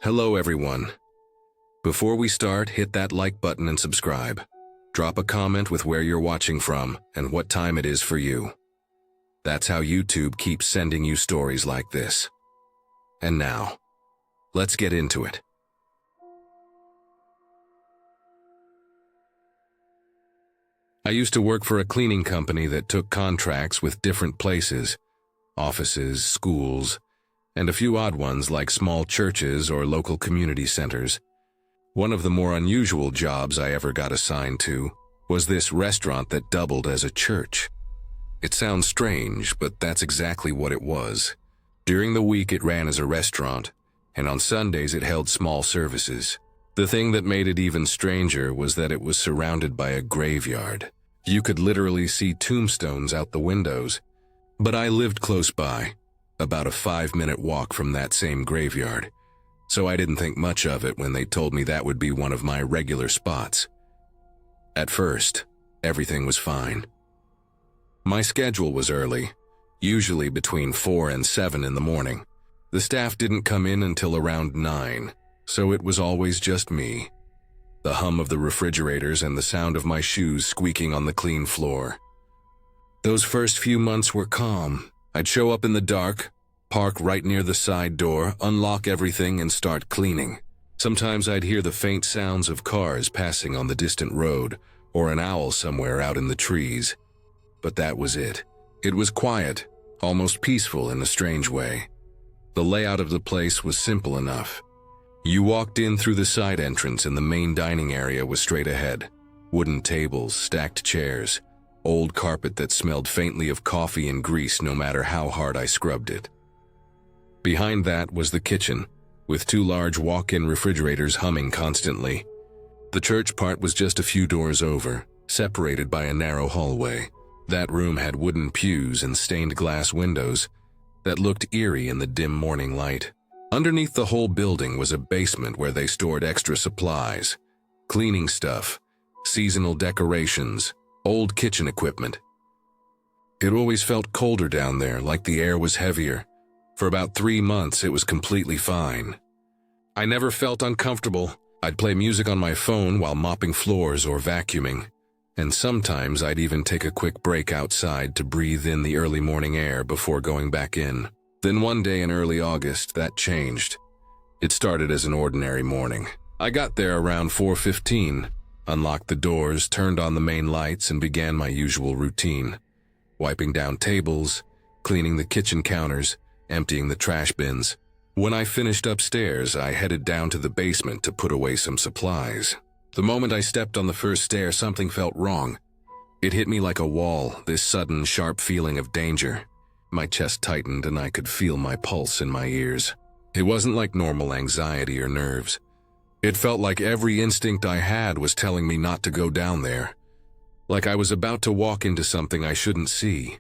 Hello everyone. Before we start, hit that like button and subscribe. Drop a comment with where you're watching from and what time it is for you. That's how YouTube keeps sending you stories like this. And now, let's get into it. I used to work for a cleaning company that took contracts with different places, offices, schools, and a few odd ones like small churches or local community centers. One of the more unusual jobs I ever got assigned to was this restaurant that doubled as a church. It sounds strange, but that's exactly what it was. During the week it ran as a restaurant, and on Sundays it held small services. The thing that made it even stranger was that it was surrounded by a graveyard. You could literally see tombstones out the windows. But I lived close by, about a 5-minute walk from that same graveyard, so I didn't think much of it when they told me that would be one of my regular spots. At first, everything was fine. My schedule was early, usually between 4 and 7 in the morning. The staff didn't come in until around 9, so it was always just me. The hum of the refrigerators and the sound of my shoes squeaking on the clean floor. Those first few months were calm. I'd show up in the dark, park right near the side door, unlock everything and start cleaning. Sometimes I'd hear the faint sounds of cars passing on the distant road or an owl somewhere out in the trees. But that was it. It was quiet, almost peaceful in a strange way. The layout of the place was simple enough. You walked in through the side entrance and the main dining area was straight ahead. Wooden tables, stacked chairs, old carpet that smelled faintly of coffee and grease no matter how hard I scrubbed it. Behind that was the kitchen, with 2 large walk-in refrigerators humming constantly. The church part was just a few doors over, separated by a narrow hallway. That room had wooden pews and stained glass windows that looked eerie in the dim morning light. Underneath the whole building was a basement where they stored extra supplies, cleaning stuff, seasonal decorations, old kitchen equipment. It always felt colder down there, like the air was heavier. For about 3 months, it was completely fine. I never felt uncomfortable. I'd play music on my phone while mopping floors or vacuuming, and sometimes I'd even take a quick break outside to breathe in the early morning air before going back in. Then one day in early August, that changed. It started as an ordinary morning. I got there around 4:15, unlocked the doors, turned on the main lights, and began my usual routine. Wiping down tables, cleaning the kitchen counters, emptying the trash bins. When I finished upstairs, I headed down to the basement to put away some supplies. The moment I stepped on the first stair, something felt wrong. It hit me like a wall, this sudden, sharp feeling of danger. My chest tightened and I could feel my pulse in my ears. It wasn't like normal anxiety or nerves. It felt like every instinct I had was telling me not to go down there. Like I was about to walk into something I shouldn't see.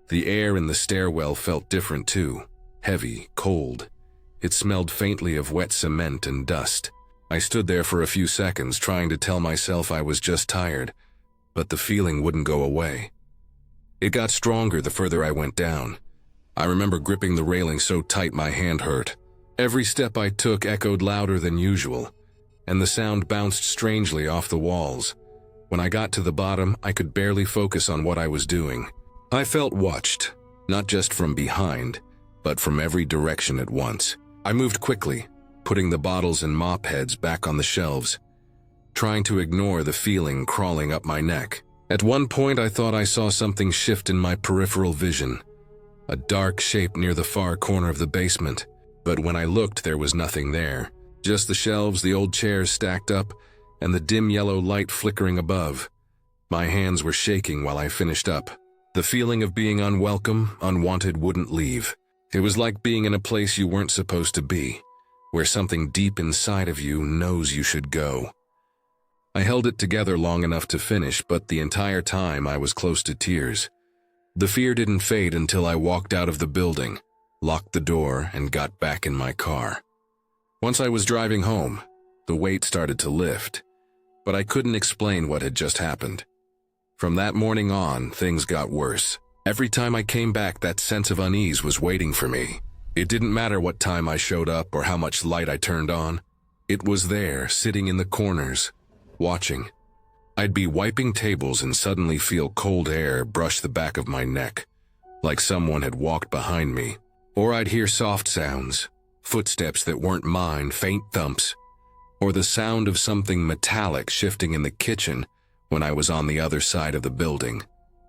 The air in the stairwell felt different too. Heavy, cold. It smelled faintly of wet cement and dust. I stood there for a few seconds trying to tell myself I was just tired, but the feeling wouldn't go away. It got stronger the further I went down. I remember gripping the railing so tight my hand hurt. Every step I took echoed louder than usual, and the sound bounced strangely off the walls. When I got to the bottom, I could barely focus on what I was doing. I felt watched, not just from behind, but from every direction at once. I moved quickly, putting the bottles and mop heads back on the shelves, trying to ignore the feeling crawling up my neck. At one point, I thought I saw something shift in my peripheral vision, a dark shape near the far corner of the basement. But when I looked, there was nothing there. Just the shelves, the old chairs stacked up, and the dim yellow light flickering above. My hands were shaking while I finished up. The feeling of being unwelcome, unwanted wouldn't leave. It was like being in a place you weren't supposed to be, where something deep inside of you knows you should go. I held it together long enough to finish, but the entire time I was close to tears. The fear didn't fade until I walked out of the building, locked the door, and got back in my car. Once I was driving home, the weight started to lift, but I couldn't explain what had just happened. From that morning on, things got worse. Every time I came back, that sense of unease was waiting for me. It didn't matter what time I showed up or how much light I turned on. It was there, sitting in the corners, watching. I'd be wiping tables and suddenly feel cold air brush the back of my neck, like someone had walked behind me. Or I'd hear soft sounds, footsteps that weren't mine, faint thumps, or the sound of something metallic shifting in the kitchen when I was on the other side of the building.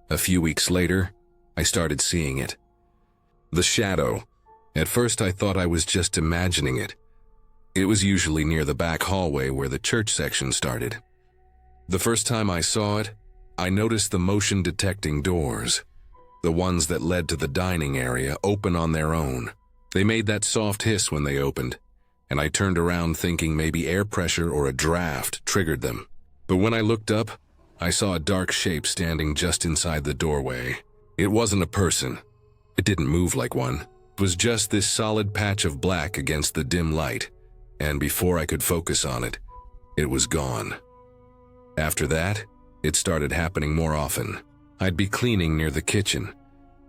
A few weeks later, I started seeing it. The shadow. At first I thought I was just imagining it. It was usually near the back hallway where the church section started. The first time I saw it, I noticed the motion-detecting doors, the ones that led to the dining area, open on their own. They made that soft hiss when they opened, and I turned around thinking maybe air pressure or a draft triggered them. But when I looked up, I saw a dark shape standing just inside the doorway. It wasn't a person. It didn't move like one. It was just this solid patch of black against the dim light, and before I could focus on it, it was gone. After that, it started happening more often. I'd be cleaning near the kitchen,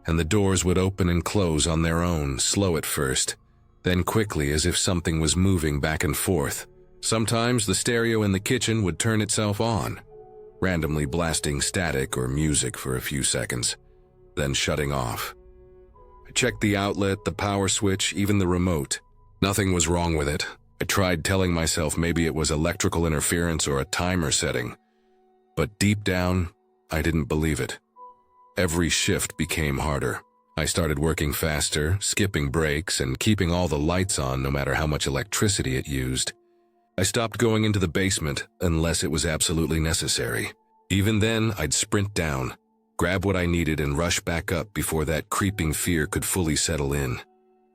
and the doors would open and close on their own, slow at first, then quickly as if something was moving back and forth. Sometimes the stereo in the kitchen would turn itself on, randomly blasting static or music for a few seconds, then shutting off. I checked the outlet, the power switch, even the remote. Nothing was wrong with it. I tried telling myself maybe it was electrical interference or a timer setting, but deep down, I didn't believe it. Every shift became harder. I started working faster, skipping breaks, and keeping all the lights on no matter how much electricity it used. I stopped going into the basement unless it was absolutely necessary. Even then, I'd sprint down, grab what I needed, and rush back up before that creeping fear could fully settle in.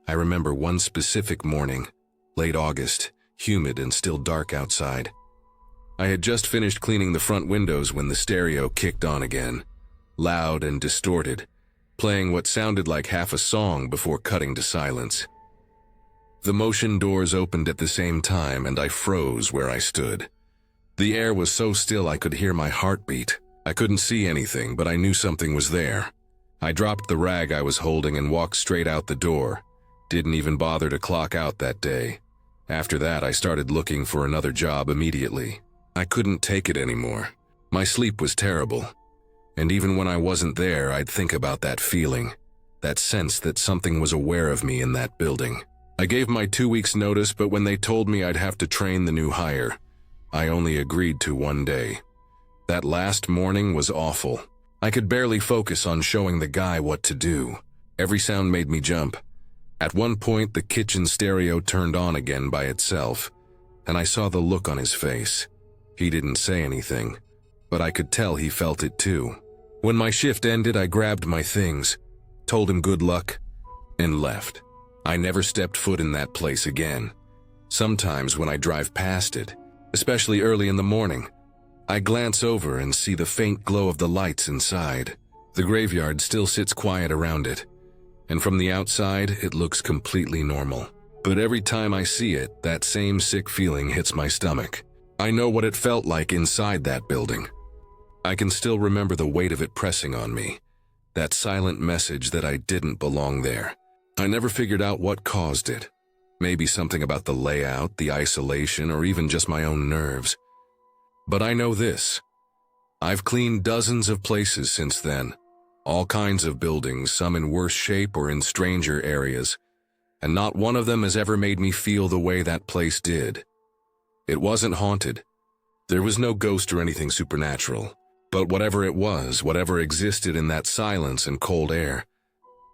I remember one specific morning, late August, humid and still dark outside. I had just finished cleaning the front windows when the stereo kicked on again, loud and distorted, playing what sounded like half a song before cutting to silence. The motion doors opened at the same time, and I froze where I stood. The air was so still I could hear my heartbeat. I couldn't see anything, but I knew something was there. I dropped the rag I was holding and walked straight out the door. Didn't even bother to clock out that day. After that, I started looking for another job immediately. I couldn't take it anymore. My sleep was terrible. And even when I wasn't there, I'd think about that feeling, that sense that something was aware of me in that building. I gave my 2 weeks notice, but when they told me I'd have to train the new hire, I only agreed to one day. That last morning was awful. I could barely focus on showing the guy what to do. Every sound made me jump. At one point, the kitchen stereo turned on again by itself, and I saw the look on his face. He didn't say anything, but I could tell he felt it too. When my shift ended, I grabbed my things, told him good luck, and left. I never stepped foot in that place again. Sometimes when I drive past it, especially early in the morning, I glance over and see the faint glow of the lights inside. The graveyard still sits quiet around it, and from the outside, it looks completely normal. But every time I see it, that same sick feeling hits my stomach. I know what it felt like inside that building. I can still remember the weight of it pressing on me, that silent message that I didn't belong there. I never figured out what caused it. Maybe something about the layout, the isolation, or even just my own nerves. But I know this. I've cleaned dozens of places since then, all kinds of buildings, some in worse shape or in stranger areas, and not one of them has ever made me feel the way that place did. It wasn't haunted. There was no ghost or anything supernatural. But whatever it was, whatever existed in that silence and cold air,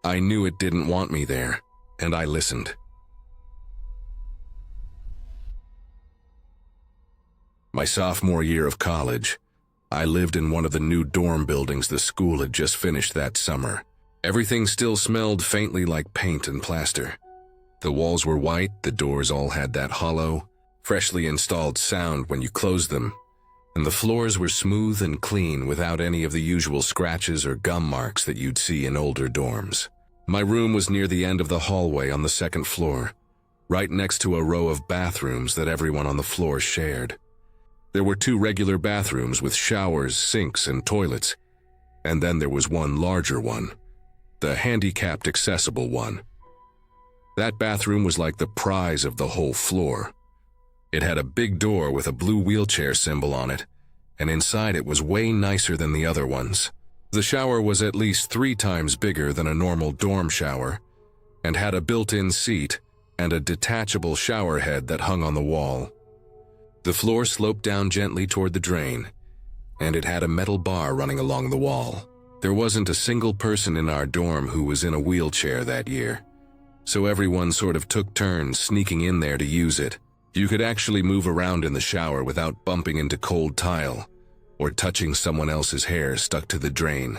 I knew it didn't want me there, and I listened. My sophomore year of college, I lived in one of the new dorm buildings the school had just finished that summer. Everything still smelled faintly like paint and plaster. The walls were white, the doors all had that hollow, freshly installed sound when you closed them, and the floors were smooth and clean without any of the usual scratches or gum marks that you'd see in older dorms. My room was near the end of the hallway on the second floor, right next to a row of bathrooms that everyone on the floor shared. There were 2 regular bathrooms with showers, sinks, and toilets, and then there was one larger one, the handicapped accessible one. That bathroom was like the prize of the whole floor. It had a big door with a blue wheelchair symbol on it, and inside it was way nicer than the other ones. The shower was at least 3 times bigger than a normal dorm shower, and had a built-in seat and a detachable shower head that hung on the wall. The floor sloped down gently toward the drain, and it had a metal bar running along the wall. There wasn't a single person in our dorm who was in a wheelchair that year, so everyone sort of took turns sneaking in there to use it. You could actually move around in the shower without bumping into cold tile or touching someone else's hair stuck to the drain.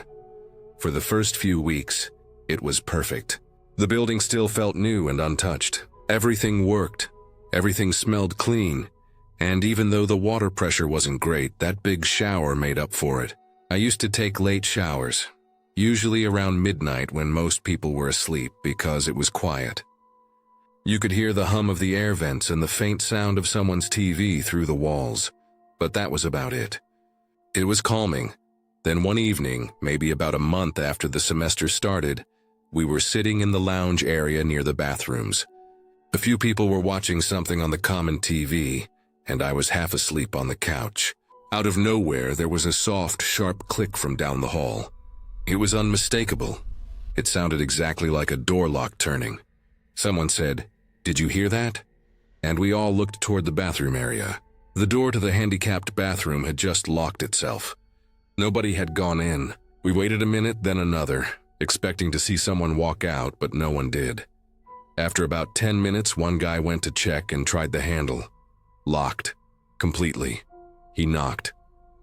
For the first few weeks, it was perfect. The building still felt new and untouched. Everything worked. Everything smelled clean. And even though the water pressure wasn't great, that big shower made up for it. I used to take late showers, usually around midnight when most people were asleep because it was quiet. You could hear the hum of the air vents and the faint sound of someone's TV through the walls, but that was about it. It was calming. Then one evening, maybe about a month after the semester started, we were sitting in the lounge area near the bathrooms. A few people were watching something on the common TV, and I was half asleep on the couch. Out of nowhere, there was a soft, sharp click from down the hall. It was unmistakable. It sounded exactly like a door lock turning. Someone said, "Did you hear that?" And we all looked toward the bathroom area. The door to the handicapped bathroom had just locked itself. Nobody had gone in. We waited a minute, then another, expecting to see someone walk out, but no one did. After about 10 minutes, one guy went to check and tried the handle. Locked. Completely. He knocked.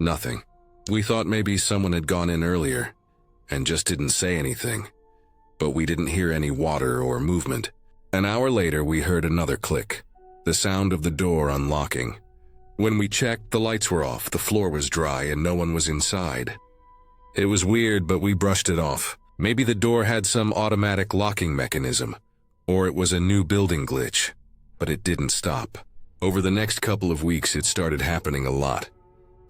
Nothing. We thought maybe someone had gone in earlier and just didn't say anything, but we didn't hear any water or movement. An hour later, we heard another click, the sound of the door unlocking. When we checked, the lights were off, the floor was dry, and no one was inside. It was weird, but we brushed it off. Maybe the door had some automatic locking mechanism, or it was a new building glitch, but it didn't stop. Over the next couple of weeks, it started happening a lot.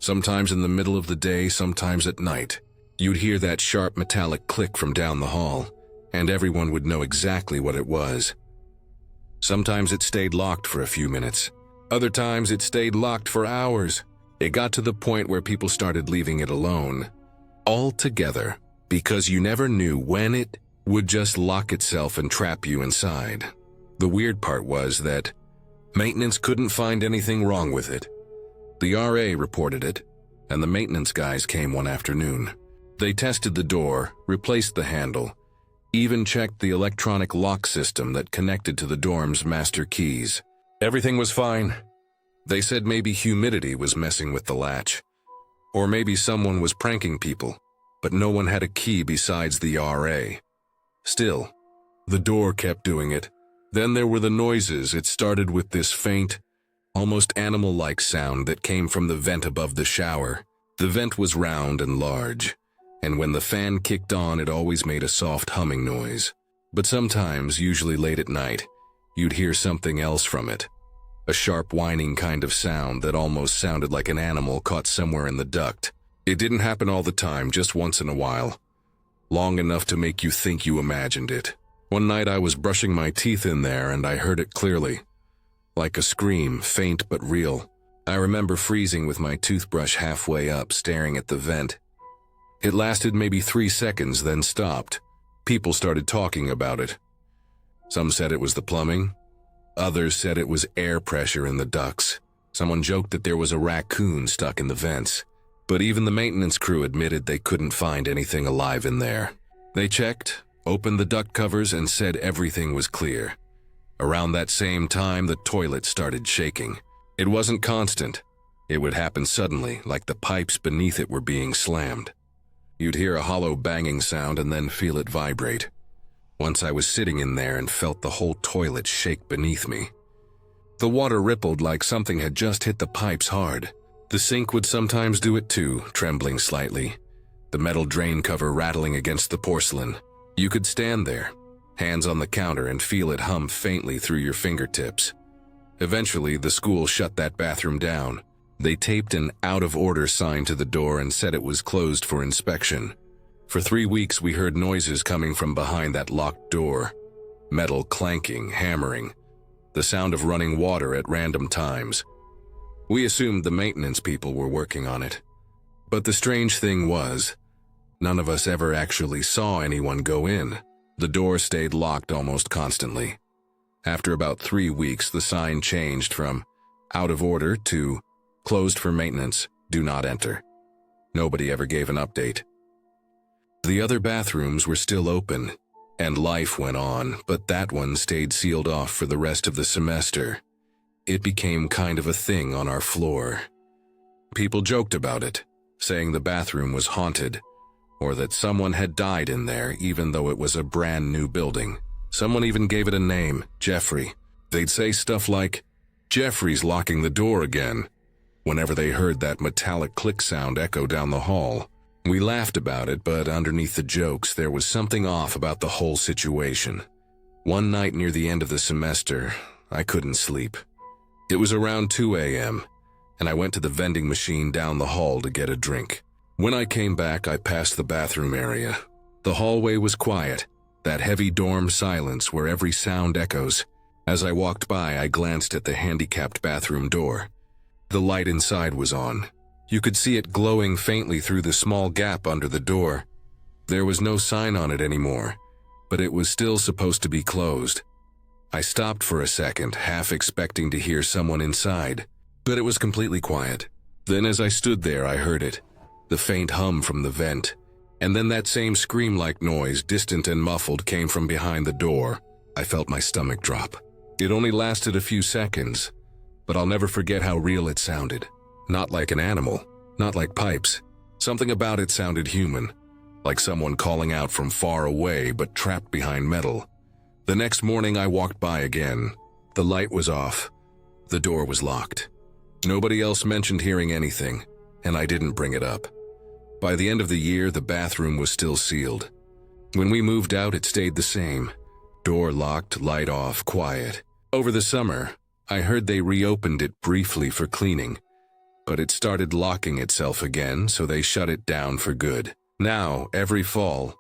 Sometimes in the middle of the day, sometimes at night. You'd hear that sharp metallic click from down the hall, and everyone would know exactly what it was. Sometimes it stayed locked for a few minutes. Other times it stayed locked for hours. It got to the point where people started leaving it alone altogether, because you never knew when it would just lock itself and trap you inside. The weird part was that maintenance couldn't find anything wrong with it. The RA reported it, and the maintenance guys came one afternoon. They tested the door, replaced the handle, even checked the electronic lock system that connected to the dorm's master keys. Everything was fine. They said maybe humidity was messing with the latch, or maybe someone was pranking people, but no one had a key besides the RA. Still, the door kept doing it. Then there were the noises. It started with this faint, almost animal-like sound that came from the vent above the shower. The vent was round and large, and when the fan kicked on, it always made a soft humming noise. But sometimes, usually late at night, you'd hear something else from it. A sharp whining kind of sound that almost sounded like an animal caught somewhere in the duct. It didn't happen all the time, just once in a while, long enough to make you think you imagined it. One night I was brushing my teeth in there and I heard it clearly. Like a scream, faint but real. I remember freezing with my toothbrush halfway up, staring at the vent. It lasted maybe 3 seconds, then stopped. People started talking about it. Some said it was the plumbing. Others said it was air pressure in the ducts. Someone joked that there was a raccoon stuck in the vents. But even the maintenance crew admitted they couldn't find anything alive in there. They checked, opened the duct covers, and said everything was clear. Around that same time, the toilet started shaking. It wasn't constant. It would happen suddenly, like the pipes beneath it were being slammed. You'd hear a hollow banging sound and then feel it vibrate. Once I was sitting in there and felt the whole toilet shake beneath me. The water rippled like something had just hit the pipes hard. The sink would sometimes do it too, trembling slightly, the metal drain cover rattling against the porcelain. You could stand there, hands on the counter, and feel it hum faintly through your fingertips. Eventually, the school shut that bathroom down. They taped an out-of-order sign to the door and said it was closed for inspection. For 3 weeks, we heard noises coming from behind that locked door. Metal clanking, hammering, the sound of running water at random times. We assumed the maintenance people were working on it. But the strange thing was, none of us ever actually saw anyone go in. The door stayed locked almost constantly. After about 3 weeks, the sign changed from out of order to closed for maintenance, do not enter. Nobody ever gave an update. The other bathrooms were still open, and life went on, but that one stayed sealed off for the rest of the semester. It became kind of a thing on our floor. People joked about it, saying the bathroom was haunted, or that someone had died in there even though it was a brand new building. Someone even gave it a name, Jeffrey. They'd say stuff like, "Jeffrey's locking the door again," whenever they heard that metallic click sound echo down the hall. We laughed about it, but underneath the jokes, there was something off about the whole situation. One night near the end of the semester, I couldn't sleep. It was around 2 a.m., and I went to the vending machine down the hall to get a drink. When I came back, I passed the bathroom area. The hallway was quiet, that heavy dorm silence where every sound echoes. As I walked by, I glanced at the handicapped bathroom door. The light inside was on. You could see it glowing faintly through the small gap under the door. There was no sign on it anymore, but it was still supposed to be closed. I stopped for a second, half expecting to hear someone inside, but it was completely quiet. Then as I stood there, I heard it, the faint hum from the vent, and then that same scream-like noise, distant and muffled, came from behind the door. I felt my stomach drop. It only lasted a few seconds, but I'll never forget how real it sounded. Not like an animal, not like pipes. Something about it sounded human, like someone calling out from far away but trapped behind metal. The next morning I walked by again. The light was off. The door was locked. Nobody else mentioned hearing anything, and I didn't bring it up. By the end of the year, the bathroom was still sealed. When we moved out, it stayed the same. Door locked, light off, quiet. Over the summer, I heard they reopened it briefly for cleaning, but it started locking itself again, so they shut it down for good. Now, every fall,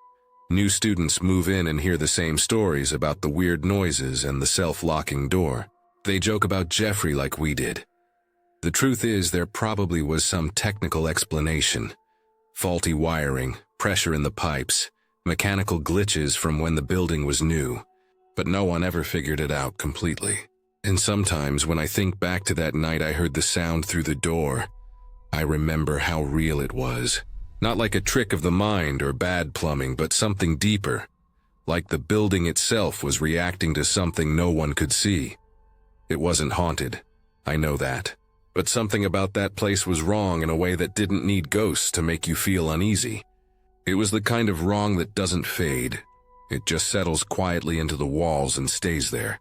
new students move in and hear the same stories about the weird noises and the self-locking door. They joke about Jeffrey like we did. The truth is, there probably was some technical explanation. Faulty wiring, pressure in the pipes, mechanical glitches from when the building was new, but no one ever figured it out completely. And sometimes when I think back to that night I heard the sound through the door, I remember how real it was. Not like a trick of the mind or bad plumbing, but something deeper. Like the building itself was reacting to something no one could see. It wasn't haunted, I know that. But something about that place was wrong in a way that didn't need ghosts to make you feel uneasy. It was the kind of wrong that doesn't fade. It just settles quietly into the walls and stays there.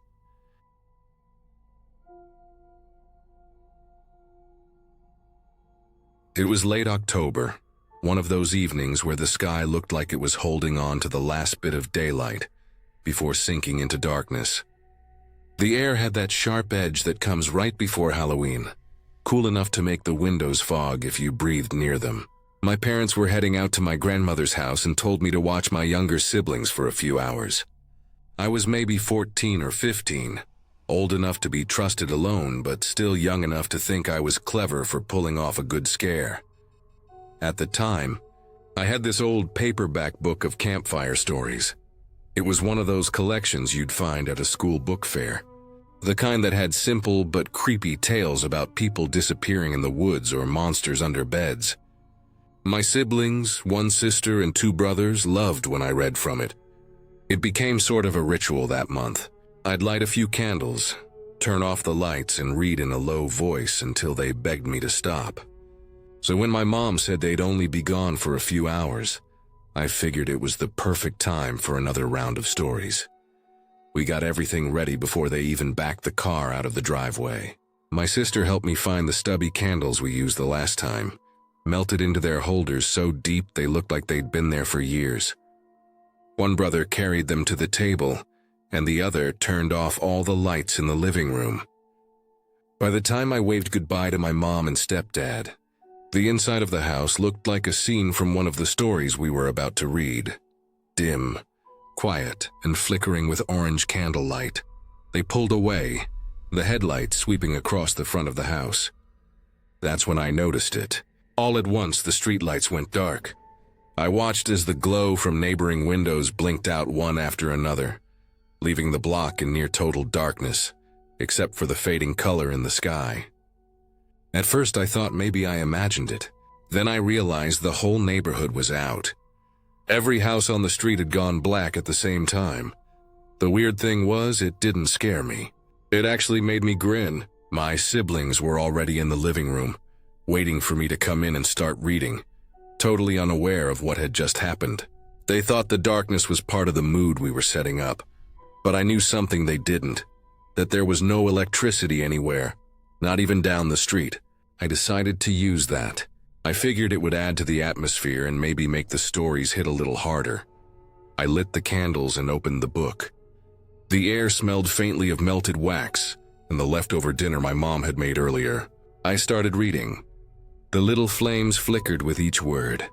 It was late October, one of those evenings where the sky looked like it was holding on to the last bit of daylight before sinking into darkness. The air had that sharp edge that comes right before Halloween, cool enough to make the windows fog if you breathed near them. My parents were heading out to my grandmother's house and told me to watch my younger siblings for a few hours. I was maybe 14 or 15, old enough to be trusted alone, but still young enough to think I was clever for pulling off a good scare. At the time, I had this old paperback book of campfire stories. It was one of those collections you'd find at a school book fair, the kind that had simple but creepy tales about people disappearing in the woods or monsters under beds. My siblings, one sister and 2 brothers, loved when I read from it. It became sort of a ritual that month. I'd light a few candles, turn off the lights, and read in a low voice until they begged me to stop. So when my mom said they'd only be gone for a few hours, I figured it was the perfect time for another round of stories. We got everything ready before they even backed the car out of the driveway. My sister helped me find the stubby candles we used the last time, melted into their holders so deep they looked like they'd been there for years. One brother carried them to the table, and the other turned off all the lights in the living room. By the time I waved goodbye to my mom and stepdad, the inside of the house looked like a scene from one of the stories we were about to read. Dim, quiet and flickering with orange candlelight. They pulled away, the headlights sweeping across the front of the house. That's when I noticed it. All at once, the streetlights went dark. I watched as the glow from neighboring windows blinked out one after another, leaving the block in near total darkness, except for the fading color in the sky. At first, I thought maybe I imagined it. Then I realized the whole neighborhood was out. Every house on the street had gone black at the same time. The weird thing was, it didn't scare me. It actually made me grin. My siblings were already in the living room, waiting for me to come in and start reading, totally unaware of what had just happened. They thought the darkness was part of the mood we were setting up, but I knew something they didn't, that there was no electricity anywhere, not even down the street. I decided to use that. I figured it would add to the atmosphere and maybe make the stories hit a little harder. I lit the candles and opened the book. The air smelled faintly of melted wax and the leftover dinner my mom had made earlier. I started reading. The little flames flickered with each word,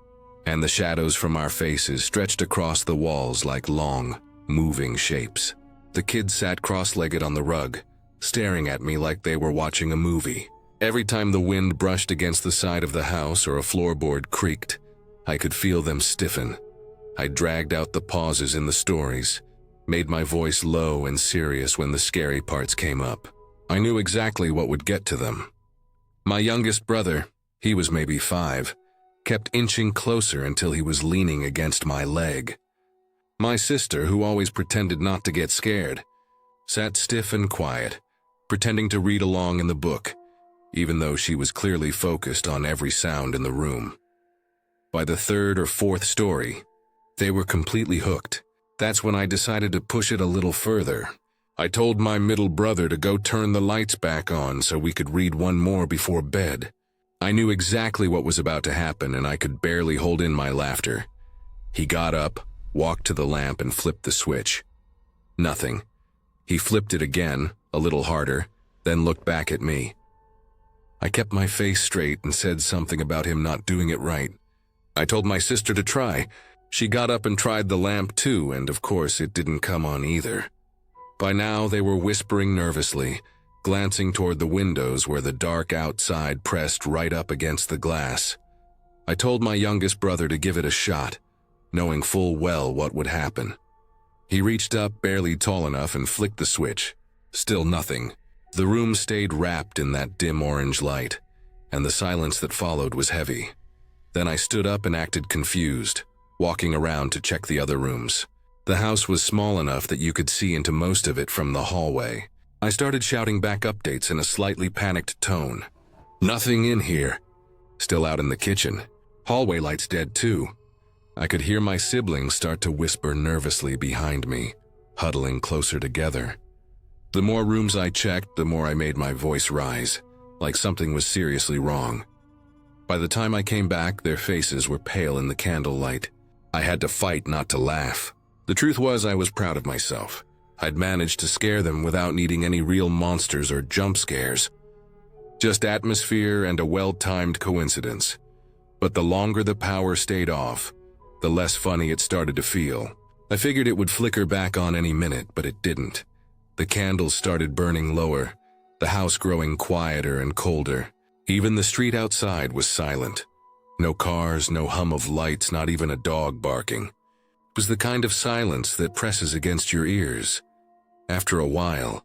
and the shadows from our faces stretched across the walls like long, moving shapes. The kids sat cross-legged on the rug, staring at me like they were watching a movie. Every time the wind brushed against the side of the house or a floorboard creaked, I could feel them stiffen. I dragged out the pauses in the stories, made my voice low and serious when the scary parts came up. I knew exactly what would get to them. My youngest brother, he was maybe 5, kept inching closer until he was leaning against my leg. My sister, who always pretended not to get scared, sat stiff and quiet, pretending to read along in the book, even though she was clearly focused on every sound in the room. By the 3rd or 4th story, they were completely hooked. That's when I decided to push it a little further. I told my middle brother to go turn the lights back on so we could read one more before bed. I knew exactly what was about to happen, and I could barely hold in my laughter. He got up, walked to the lamp, and flipped the switch. Nothing. He flipped it again, a little harder, then looked back at me. I kept my face straight and said something about him not doing it right. I told my sister to try. She got up and tried the lamp too, and of course it didn't come on either. By now they were whispering nervously, glancing toward the windows where the dark outside pressed right up against the glass. I told my youngest brother to give it a shot, knowing full well what would happen. He reached up barely tall enough and flicked the switch. Still nothing. The room stayed wrapped in that dim orange light, and the silence that followed was heavy. Then I stood up and acted confused, walking around to check the other rooms. The house was small enough that you could see into most of it from the hallway. I started shouting back updates in a slightly panicked tone. Nothing in here. Still out in the kitchen. Hallway lights dead too. I could hear my siblings start to whisper nervously behind me, huddling closer together. The more rooms I checked, the more I made my voice rise, like something was seriously wrong. By the time I came back, their faces were pale in the candlelight. I had to fight not to laugh. The truth was, I was proud of myself. I'd managed to scare them without needing any real monsters or jump scares. Just atmosphere and a well-timed coincidence. But the longer the power stayed off, the less funny it started to feel. I figured it would flicker back on any minute, but it didn't. The candles started burning lower, the house growing quieter and colder. Even the street outside was silent. No cars, no hum of lights, not even a dog barking. It was the kind of silence that presses against your ears. After a while,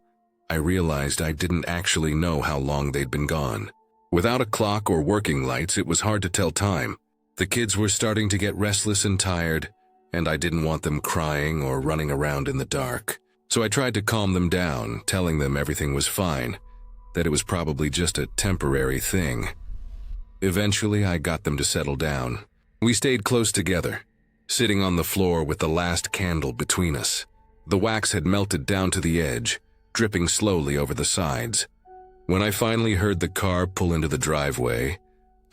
I realized I didn't actually know how long they'd been gone. Without a clock or working lights, it was hard to tell time. The kids were starting to get restless and tired, and I didn't want them crying or running around in the dark. So I tried to calm them down, telling them everything was fine, that it was probably just a temporary thing. Eventually, I got them to settle down. We stayed close together, sitting on the floor with the last candle between us. The wax had melted down to the edge, dripping slowly over the sides. When I finally heard the car pull into the driveway,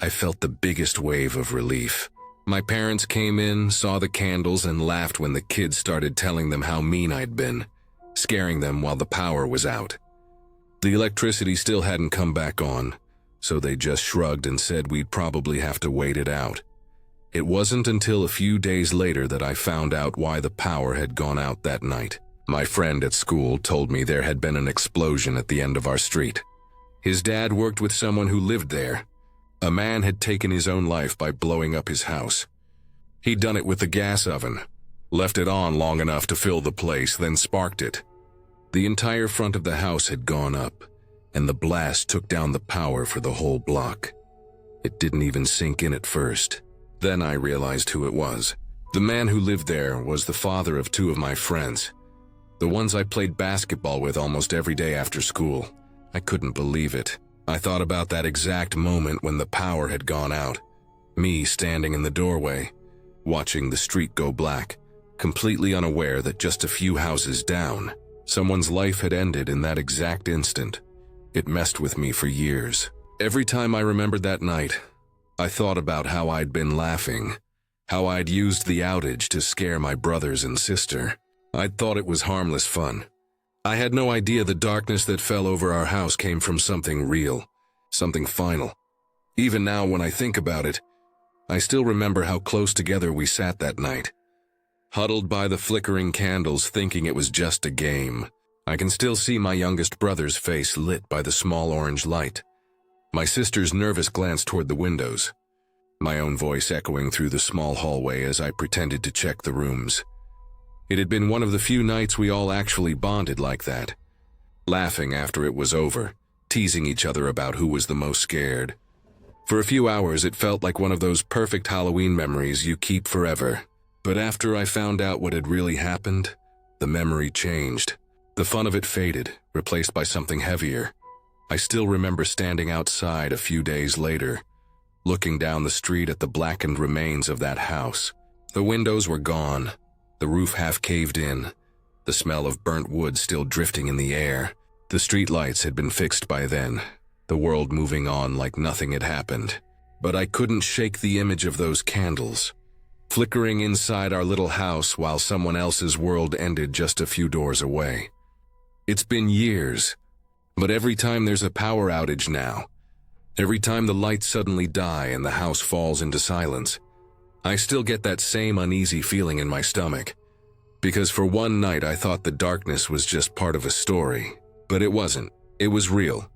I felt the biggest wave of relief. My parents came in, saw the candles, and laughed when the kids started telling them how mean I'd been, scaring them while the power was out. The electricity still hadn't come back on, so they just shrugged and said we'd probably have to wait it out. It wasn't until a few days later that I found out why the power had gone out that night. My friend at school told me there had been an explosion at the end of our street. His dad worked with someone who lived there. A man had taken his own life by blowing up his house. He'd done it with the gas oven, left it on long enough to fill the place, then sparked it. The entire front of the house had gone up, and the blast took down the power for the whole block. It didn't even sink in at first. Then I realized who it was. The man who lived there was the father of two of my friends, the ones I played basketball with almost every day after school. I couldn't believe it. I thought about that exact moment when the power had gone out. Me standing in the doorway, watching the street go black, completely unaware that just a few houses down, someone's life had ended in that exact instant. It messed with me for years. Every time I remembered that night, I thought about how I'd been laughing, how I'd used the outage to scare my brothers and sister. I'd thought it was harmless fun. I had no idea the darkness that fell over our house came from something real, something final. Even now, when I think about it, I still remember how close together we sat that night, huddled by the flickering candles, thinking it was just a game. I can still see my youngest brother's face lit by the small orange light, my sister's nervous glance toward the windows, my own voice echoing through the small hallway as I pretended to check the rooms. It had been one of the few nights we all actually bonded like that, laughing after it was over, teasing each other about who was the most scared. For a few hours, it felt like one of those perfect Halloween memories you keep forever. But after I found out what had really happened, the memory changed. The fun of it faded, replaced by something heavier. I still remember standing outside a few days later, looking down the street at the blackened remains of that house. The windows were gone, the roof half caved in, the smell of burnt wood still drifting in the air. The streetlights had been fixed by then, the world moving on like nothing had happened. But I couldn't shake the image of those candles, flickering inside our little house while someone else's world ended just a few doors away. It's been years, but every time there's a power outage now, every time the lights suddenly die and the house falls into silence, I still get that same uneasy feeling in my stomach. Because for one night I thought the darkness was just part of a story, but it wasn't. It was real.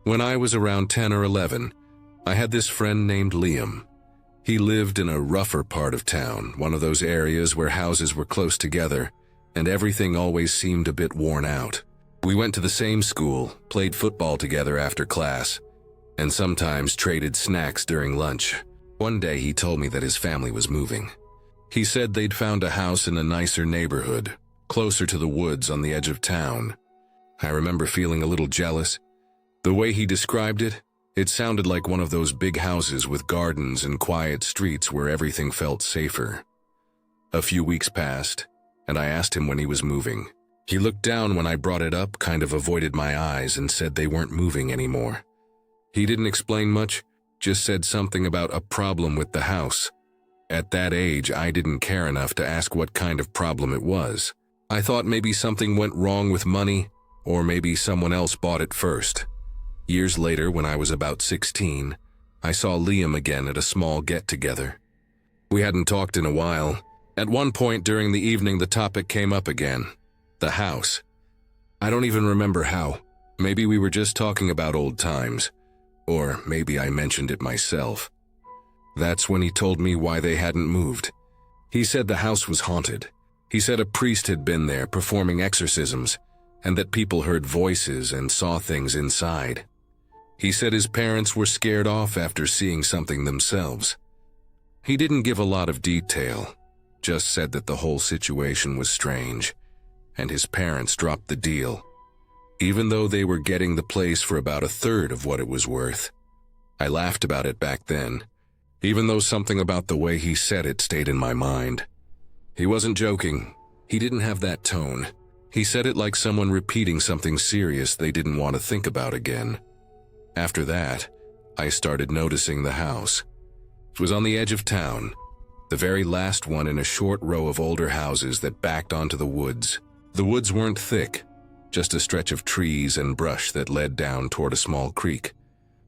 When I was around 10 or 11, I had this friend named Liam. He lived in a rougher part of town, one of those areas where houses were close together, and everything always seemed a bit worn out. We went to the same school, played football together after class, and sometimes traded snacks during lunch. One day he told me that his family was moving. He said they'd found a house in a nicer neighborhood, closer to the woods on the edge of town. I remember feeling a little jealous. The way he described it, it sounded like one of those big houses with gardens and quiet streets where everything felt safer. A few weeks passed, and I asked him when he was moving. He looked down when I brought it up, kind of avoided my eyes, and said they weren't moving anymore. He didn't explain much, just said something about a problem with the house. At that age, I didn't care enough to ask what kind of problem it was. I thought maybe something went wrong with money, or maybe someone else bought it first. Years later, when I was about 16, I saw Liam again at a small get-together. We hadn't talked in a while. At one point during the evening, the topic came up again. The house. I don't even remember how. Maybe we were just talking about old times. Or maybe I mentioned it myself. That's when he told me why they hadn't moved. He said the house was haunted. He said a priest had been there performing exorcisms, and that people heard voices and saw things inside. He said his parents were scared off after seeing something themselves. He didn't give a lot of detail, just said that the whole situation was strange, and his parents dropped the deal, even though they were getting the place for about a third of what it was worth. I laughed about it back then, even though something about the way he said it stayed in my mind. He wasn't joking. He didn't have that tone. He said it like someone repeating something serious they didn't want to think about again. After that, I started noticing the house. It was on the edge of town, the very last one in a short row of older houses that backed onto the woods. The woods weren't thick, just a stretch of trees and brush that led down toward a small creek.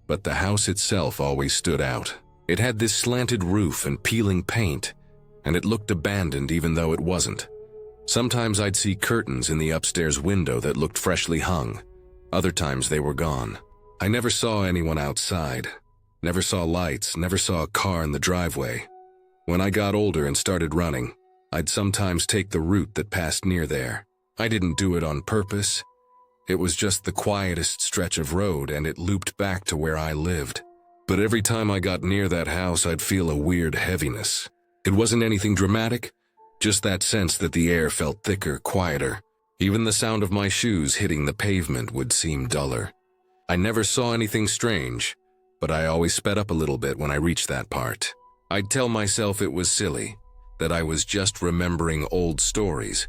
but the house itself always stood out. It had this slanted roof and peeling paint, and it looked abandoned even though it wasn't. Sometimes I'd see curtains in the upstairs window that looked freshly hung. Other times they were gone. I never saw anyone outside. Never saw lights, never saw a car in the driveway. When I got older and started running, I'd sometimes take the route that passed near there. I didn't do it on purpose. It was just the quietest stretch of road, and it looped back to where I lived. But every time I got near that house, I'd feel a weird heaviness. It wasn't anything dramatic, just that sense that the air felt thicker, quieter. Even the sound of my shoes hitting the pavement would seem duller. I never saw anything strange, but I always sped up a little bit when I reached that part. I'd tell myself it was silly, that I was just remembering old stories.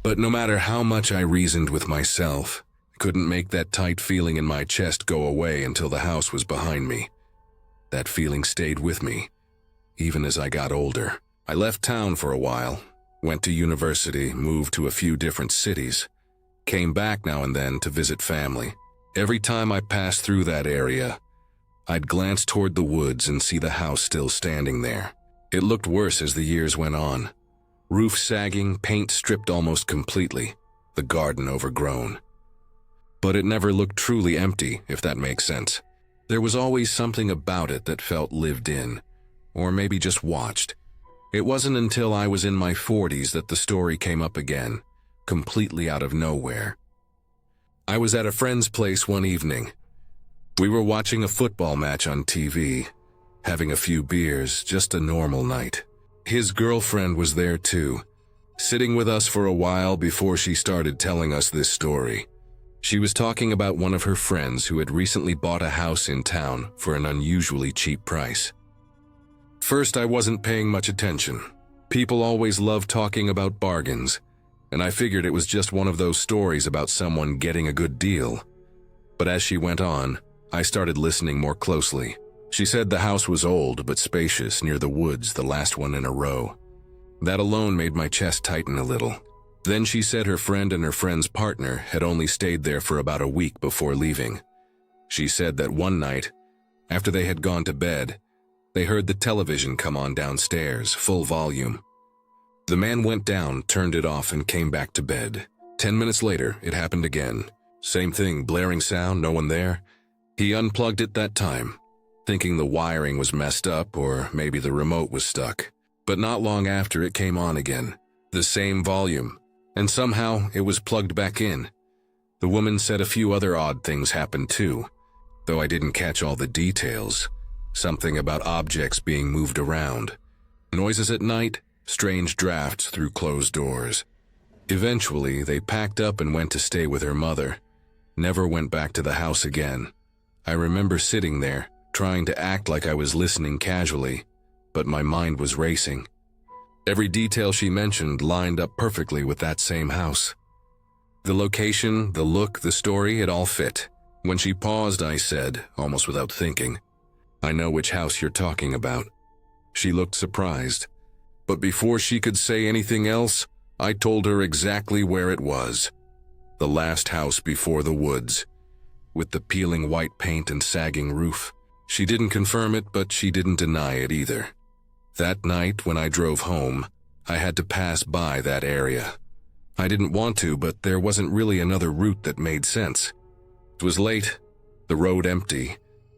But no matter how much I reasoned with myself, I couldn't make that tight feeling in my chest go away until the house was behind me. That feeling stayed with me, even as I got older. I left town for a while, went to university, moved to a few different cities, came back now and then to visit family. Every time I passed through that area, I'd glance toward the woods and see the house still standing there. It looked worse as the years went on. Roof sagging, paint stripped almost completely, the garden overgrown. But it never looked truly empty, if that makes sense. There was always something about it that felt lived in, or maybe just watched. It wasn't until I was in my 40s that the story came up again, completely out of nowhere. I was at a friend's place one evening. We were watching a football match on TV, having a few beers, just a normal night. His girlfriend was there too, sitting with us for a while before she started telling us this story. She was talking about one of her friends who had recently bought a house in town for an unusually cheap price. First, I wasn't paying much attention. People always love talking about bargains, and I figured it was just one of those stories about someone getting a good deal. But as she went on, I started listening more closely. She said the house was old but spacious near the woods, the last one in a row. That alone made my chest tighten a little. Then she said her friend and her friend's partner had only stayed there for about a week before leaving. She said that one night, after they had gone to bed, they heard the television come on downstairs, full volume. The man went down, turned it off, and came back to bed. 10 minutes later, it happened again. Same thing, blaring sound, no one there. He unplugged it that time, thinking the wiring was messed up or maybe the remote was stuck. But not long after, it came on again, the same volume, and somehow it was plugged back in. The woman said a few other odd things happened too, though I didn't catch all the details. Something about objects being moved around, noises at night, strange drafts through closed doors. Eventually, they packed up and went to stay with her mother. Never went back to the house again. I remember sitting there, trying to act like I was listening casually, but my mind was racing. Every detail she mentioned lined up perfectly with that same house. The location, the look, the story, it all fit. When she paused, I said, almost without thinking, "I know which house you're talking about." She looked surprised, but before she could say anything else, I told her exactly where it was. The last house before the woods, with the peeling white paint and sagging roof. She didn't confirm it, but she didn't deny it either. That night, when I drove home, I had to pass by that area. I didn't want to, but there wasn't really another route that made sense. It was late, the road empty,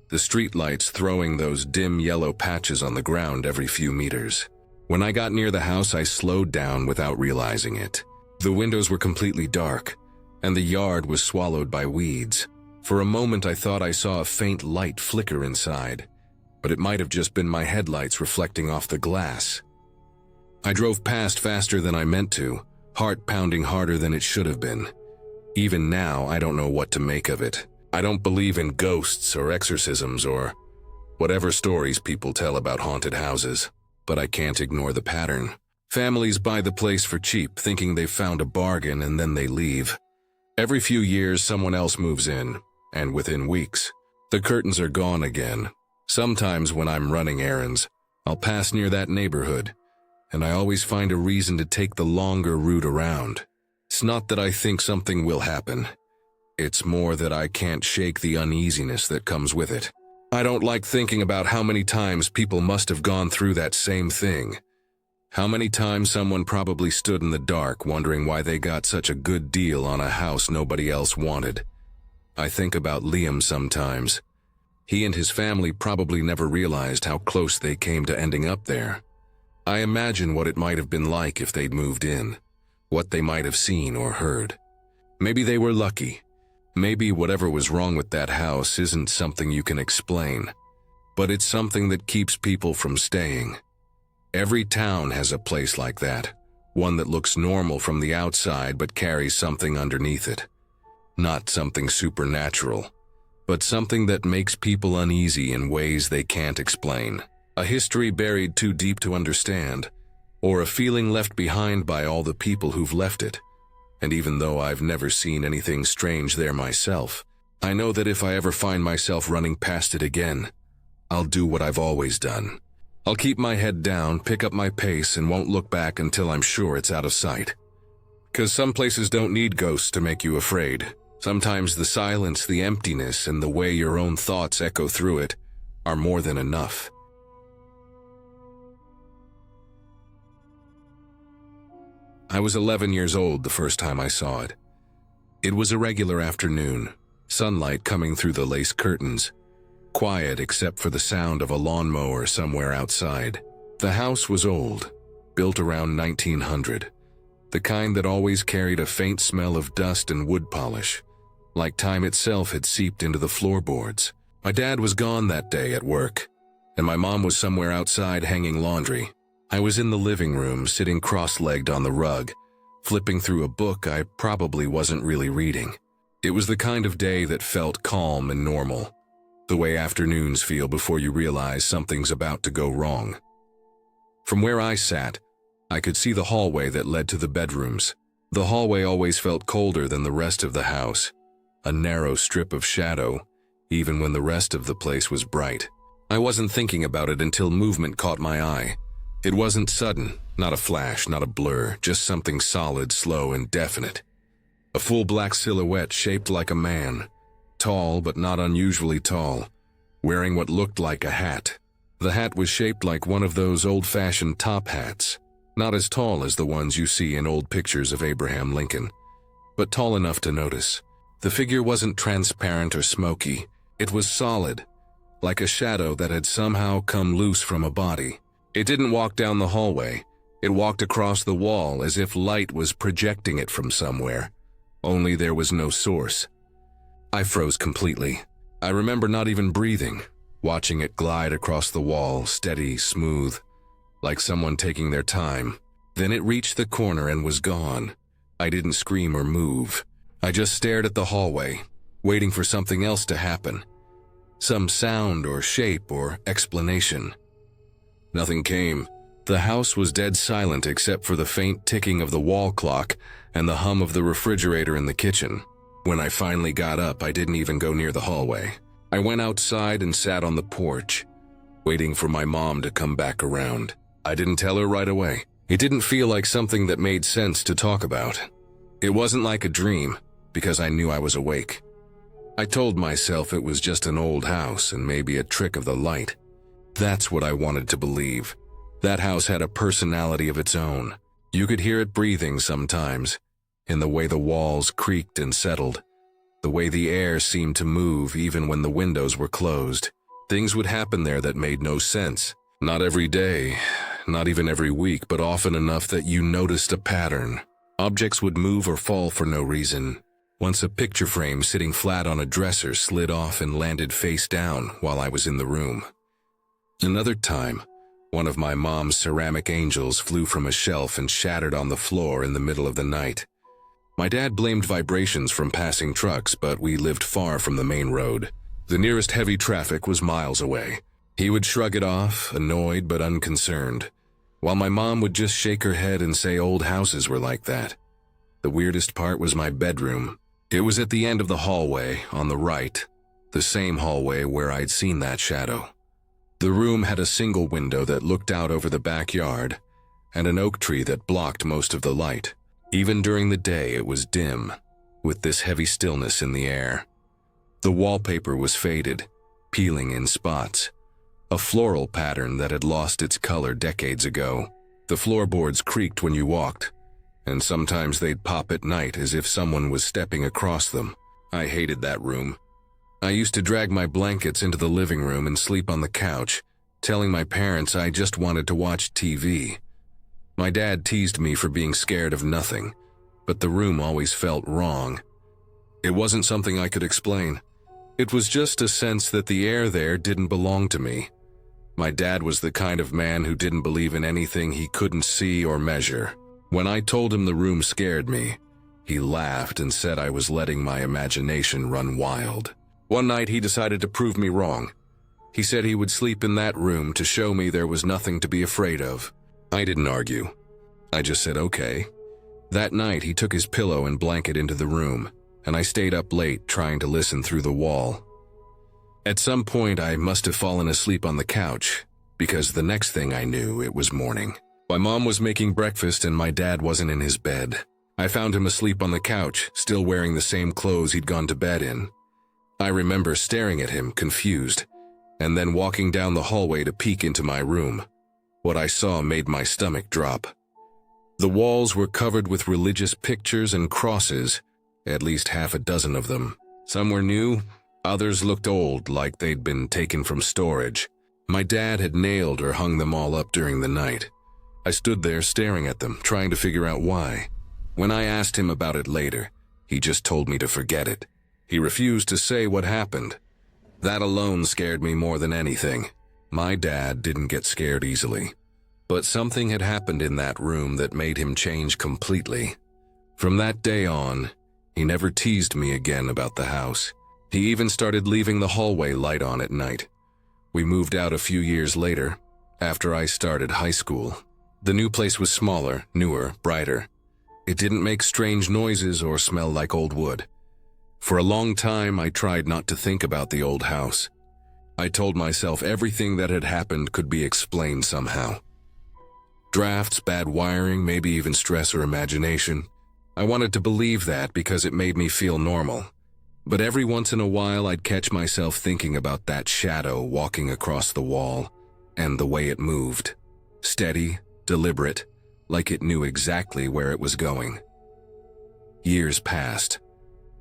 the streetlights throwing those dim yellow patches on the ground every few meters. When I got near the house, I slowed down without realizing it. The windows were completely dark, and the yard was swallowed by weeds. For a moment, I thought I saw a faint light flicker inside, but it might have just been my headlights reflecting off the glass. I drove past faster than I meant to, heart pounding harder than it should have been. Even now, I don't know what to make of it. I don't believe in ghosts or exorcisms or whatever stories people tell about haunted houses, but I can't ignore the pattern. Families buy the place for cheap, thinking they've found a bargain, and then they leave. Every few years, someone else moves in, and within weeks, the curtains are gone again. Sometimes when I'm running errands, I'll pass near that neighborhood, and I always find a reason to take the longer route around. It's not that I think something will happen. It's more that I can't shake the uneasiness that comes with it. I don't like thinking about how many times people must have gone through that same thing. How many times someone probably stood in the dark wondering why they got such a good deal on a house nobody else wanted. I think about Liam sometimes. He and his family probably never realized how close they came to ending up there. I imagine what it might have been like if they'd moved in, what they might have seen or heard. Maybe they were lucky. Maybe whatever was wrong with that house isn't something you can explain, but it's something that keeps people from staying. Every town has a place like that, one that looks normal from the outside but carries something underneath it. Not something supernatural, but something that makes people uneasy in ways they can't explain. A history buried too deep to understand, or a feeling left behind by all the people who've left it. And even though I've never seen anything strange there myself, I know that if I ever find myself running past it again, I'll do what I've always done. I'll keep my head down, pick up my pace, and won't look back until I'm sure it's out of sight. 'Cause some places don't need ghosts to make you afraid. Sometimes the silence, the emptiness, and the way your own thoughts echo through it are more than enough. I was 11 years old the first time I saw it. It was a regular afternoon, sunlight coming through the lace curtains, quiet except for the sound of a lawnmower somewhere outside. The house was old, built around 1900, the kind that always carried a faint smell of dust and wood polish, like time itself had seeped into the floorboards. My dad was gone that day at work, and my mom was somewhere outside hanging laundry. I was in the living room, sitting cross-legged on the rug, flipping through a book I probably wasn't really reading. It was the kind of day that felt calm and normal, the way afternoons feel before you realize something's about to go wrong. From where I sat, I could see the hallway that led to the bedrooms. The hallway always felt colder than the rest of the house, a narrow strip of shadow, even when the rest of the place was bright. I wasn't thinking about it until movement caught my eye. It wasn't sudden, not a flash, not a blur, just something solid, slow, and definite. A full black silhouette shaped like a man, tall but not unusually tall, wearing what looked like a hat. The hat was shaped like one of those old-fashioned top hats, not as tall as the ones you see in old pictures of Abraham Lincoln, but tall enough to notice. The figure wasn't transparent or smoky. It was solid, like a shadow that had somehow come loose from a body. It didn't walk down the hallway. It walked across the wall as if light was projecting it from somewhere, only there was no source. I froze completely. I remember not even breathing, watching it glide across the wall, steady, smooth, like someone taking their time. Then it reached the corner and was gone. I didn't scream or move. I just stared at the hallway, waiting for something else to happen. Some sound or shape or explanation. Nothing came. The house was dead silent except for the faint ticking of the wall clock and the hum of the refrigerator in the kitchen. When I finally got up, I didn't even go near the hallway. I went outside and sat on the porch, waiting for my mom to come back around. I didn't tell her right away. It didn't feel like something that made sense to talk about. It wasn't like a dream, because I knew I was awake. I told myself it was just an old house and maybe a trick of the light. That's what I wanted to believe. That house had a personality of its own. You could hear it breathing sometimes, in the way the walls creaked and settled, the way the air seemed to move even when the windows were closed. Things would happen there that made no sense. Not every day, not even every week, but often enough that you noticed a pattern. Objects would move or fall for no reason. Once a picture frame sitting flat on a dresser slid off and landed face down while I was in the room. Another time, one of my mom's ceramic angels flew from a shelf and shattered on the floor in the middle of the night. My dad blamed vibrations from passing trucks, but we lived far from the main road. The nearest heavy traffic was miles away. He would shrug it off, annoyed but unconcerned, while my mom would just shake her head and say old houses were like that. The weirdest part was my bedroom. It was at the end of the hallway, on the right, the same hallway where I'd seen that shadow. The room had a single window that looked out over the backyard, and an oak tree that blocked most of the light. Even during the day it was dim, with this heavy stillness in the air. The wallpaper was faded, peeling in spots, a floral pattern that had lost its color decades ago. The floorboards creaked when you walked, and sometimes they'd pop at night as if someone was stepping across them. I hated that room. I used to drag my blankets into the living room and sleep on the couch, telling my parents I just wanted to watch TV. My dad teased me for being scared of nothing, but the room always felt wrong. It wasn't something I could explain. It was just a sense that the air there didn't belong to me. My dad was the kind of man who didn't believe in anything he couldn't see or measure. When I told him the room scared me, he laughed and said I was letting my imagination run wild. One night he decided to prove me wrong. He said he would sleep in that room to show me there was nothing to be afraid of. I didn't argue. I just said okay. That night he took his pillow and blanket into the room, and I stayed up late trying to listen through the wall. At some point I must have fallen asleep on the couch, because the next thing I knew, it was morning. My mom was making breakfast and my dad wasn't in his bed. I found him asleep on the couch, still wearing the same clothes he'd gone to bed in. I remember staring at him, confused, and then walking down the hallway to peek into my room. What I saw made my stomach drop. The walls were covered with religious pictures and crosses, at least half a dozen of them. Some were new, others looked old, like they'd been taken from storage. My dad had nailed or hung them all up during the night. I stood there staring at them, trying to figure out why. When I asked him about it later, he just told me to forget it. He refused to say what happened. That alone scared me more than anything. My dad didn't get scared easily. But something had happened in that room that made him change completely. From that day on, he never teased me again about the house. He even started leaving the hallway light on at night. We moved out a few years later, after I started high school. The new place was smaller, newer, brighter. It didn't make strange noises or smell like old wood. For a long time, I tried not to think about the old house. I told myself everything that had happened could be explained somehow. Drafts, bad wiring, maybe even stress or imagination. I wanted to believe that because it made me feel normal. But every once in a while, I'd catch myself thinking about that shadow walking across the wall and the way it moved. Steady, deliberate, like it knew exactly where it was going. Years passed.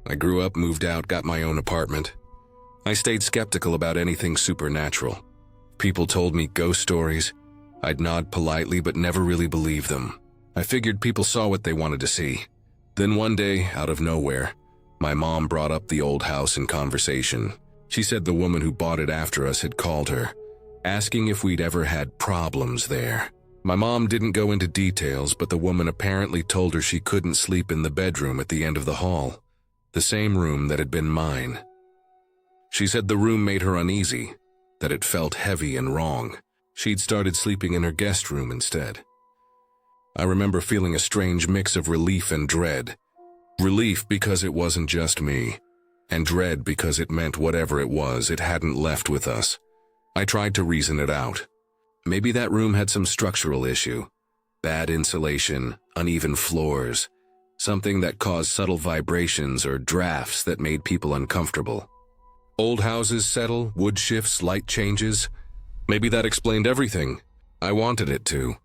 I grew up, moved out, got my own apartment. I stayed skeptical about anything supernatural. People told me ghost stories. I'd nod politely but never really believe them. I figured people saw what they wanted to see. Then one day, out of nowhere, my mom brought up the old house in conversation. She said the woman who bought it after us had called her, asking if we'd ever had problems there. My mom didn't go into details, but the woman apparently told her she couldn't sleep in the bedroom at the end of the hall, the same room that had been mine. She said the room made her uneasy, that it felt heavy and wrong. She'd started sleeping in her guest room instead. I remember feeling a strange mix of relief and dread. Relief because it wasn't just me, and dread because it meant whatever it was, it hadn't left with us. I tried to reason it out. Maybe that room had some structural issue. Bad insulation, uneven floors, something that caused subtle vibrations or drafts that made people uncomfortable. Old houses settle, wood shifts, light changes. Maybe that explained everything. I wanted it to.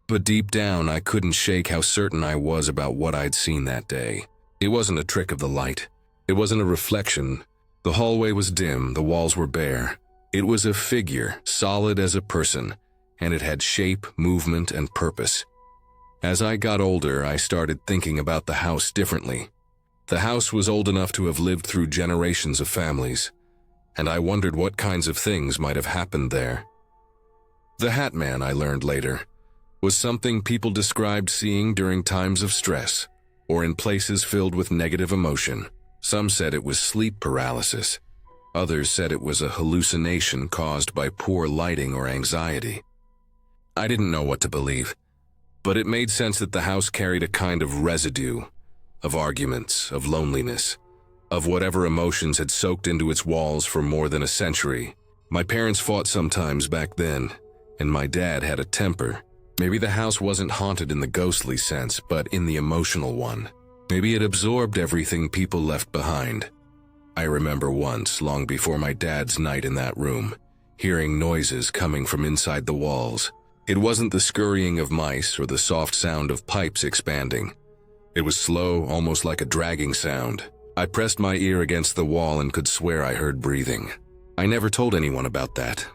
But deep down, I couldn't shake how certain I was about what I'd seen that day. It wasn't a trick of the light. It wasn't a reflection. The hallway was dim, the walls were bare. It was a figure, solid as a person, and it had shape, movement, and purpose. As I got older, I started thinking about the house differently. The house was old enough to have lived through generations of families, and I wondered what kinds of things might have happened there. The Hat Man, I learned later, was something people described seeing during times of stress or in places filled with negative emotion. Some said it was sleep paralysis. Others said it was a hallucination caused by poor lighting or anxiety. I didn't know what to believe, but it made sense that the house carried a kind of residue, of arguments, of loneliness, of whatever emotions had soaked into its walls for more than a century. My parents fought sometimes back then, and my dad had a temper. Maybe the house wasn't haunted in the ghostly sense, but in the emotional one. Maybe it absorbed everything people left behind. I remember once, long before my dad's night in that room, hearing noises coming from inside the walls. It wasn't the scurrying of mice or the soft sound of pipes expanding. It was slow, almost like a dragging sound. I pressed my ear against the wall and could swear I heard breathing. I never told anyone about that.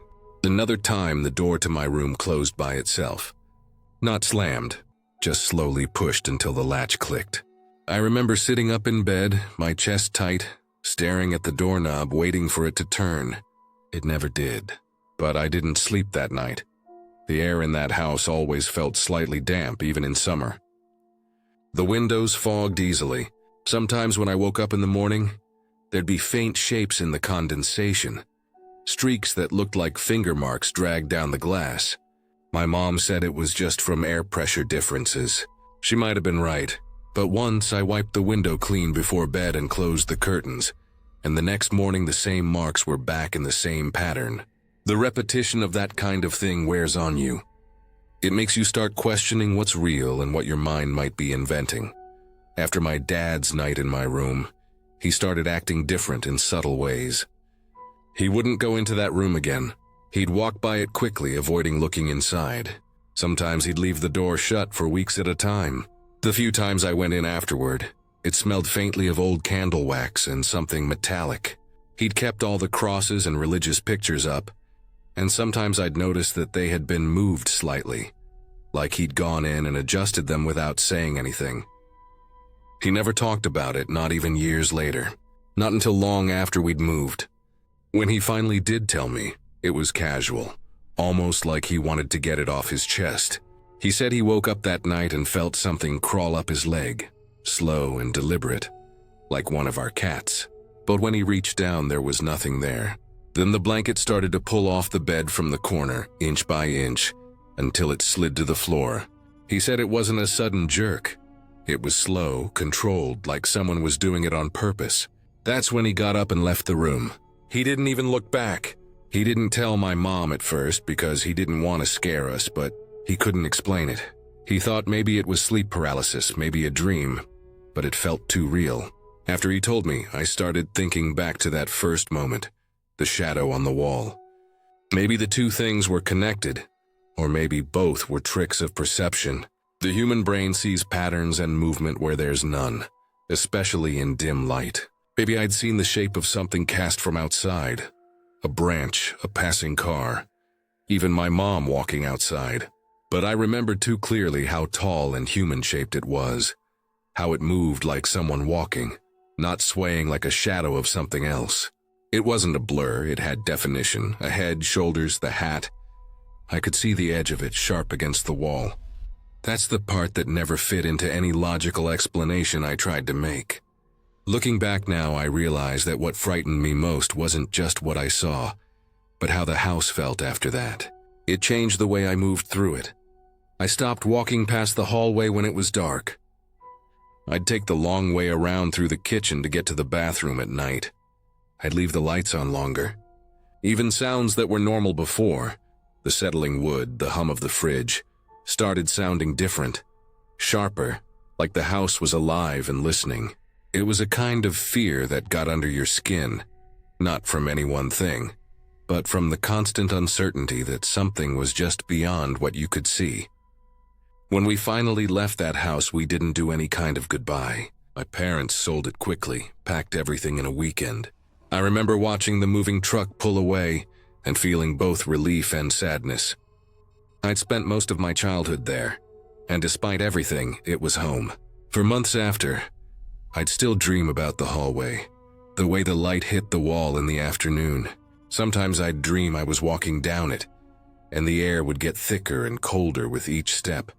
Another time, the door to my room closed by itself. Not slammed, just slowly pushed until the latch clicked. I remember sitting up in bed, my chest tight, staring at the doorknob, waiting for it to turn. It never did. But I didn't sleep that night. The air in that house always felt slightly damp, even in summer. The windows fogged easily. Sometimes when I woke up in the morning, there'd be faint shapes in the condensation, streaks that looked like finger marks dragged down the glass. My mom said it was just from air pressure differences. She might have been right, but once I wiped the window clean before bed and closed the curtains, and the next morning the same marks were back in the same pattern. The repetition of that kind of thing wears on you. It makes you start questioning what's real and what your mind might be inventing. After my dad's night in my room, he started acting different in subtle ways. He wouldn't go into that room again. He'd walk by it quickly, avoiding looking inside. Sometimes he'd leave the door shut for weeks at a time. The few times I went in afterward, it smelled faintly of old candle wax and something metallic. He'd kept all the crosses and religious pictures up, and sometimes I'd noticed that they had been moved slightly, like he'd gone in and adjusted them without saying anything. He never talked about it, not even years later. Not until long after we'd moved. When he finally did tell me, it was casual, almost like he wanted to get it off his chest. He said he woke up that night and felt something crawl up his leg, slow and deliberate, like one of our cats. But when he reached down, there was nothing there. Then the blanket started to pull off the bed from the corner, inch by inch, until it slid to the floor. He said it wasn't a sudden jerk. It was slow, controlled, like someone was doing it on purpose. That's when he got up and left the room. He didn't even look back. He didn't tell my mom at first because he didn't want to scare us, but he couldn't explain it. He thought maybe it was sleep paralysis, maybe a dream, but it felt too real. After he told me, I started thinking back to that first moment, the shadow on the wall. Maybe the two things were connected, or maybe both were tricks of perception. The human brain sees patterns and movement where there's none, especially in dim light. Maybe I'd seen the shape of something cast from outside. A branch, a passing car, even my mom walking outside. But I remembered too clearly how tall and human-shaped it was, how it moved like someone walking, not swaying like a shadow of something else. It wasn't a blur, it had definition, a head, shoulders, the hat. I could see the edge of it sharp against the wall. That's the part that never fit into any logical explanation I tried to make. Looking back now, I realize that what frightened me most wasn't just what I saw, but how the house felt after that. It changed the way I moved through it. I stopped walking past the hallway when it was dark. I'd take the long way around through the kitchen to get to the bathroom at night. I'd leave the lights on longer. Even sounds that were normal before, the settling wood, the hum of the fridge, started sounding different, sharper, like the house was alive and listening. It was a kind of fear that got under your skin, not from any one thing, but from the constant uncertainty that something was just beyond what you could see. When we finally left that house, we didn't do any kind of goodbye. My parents sold it quickly, packed everything in a weekend. I remember watching the moving truck pull away and feeling both relief and sadness. I'd spent most of my childhood there, and despite everything, it was home. For months after, I'd still dream about the hallway, the way the light hit the wall in the afternoon. Sometimes I'd dream I was walking down it, and the air would get thicker and colder with each step,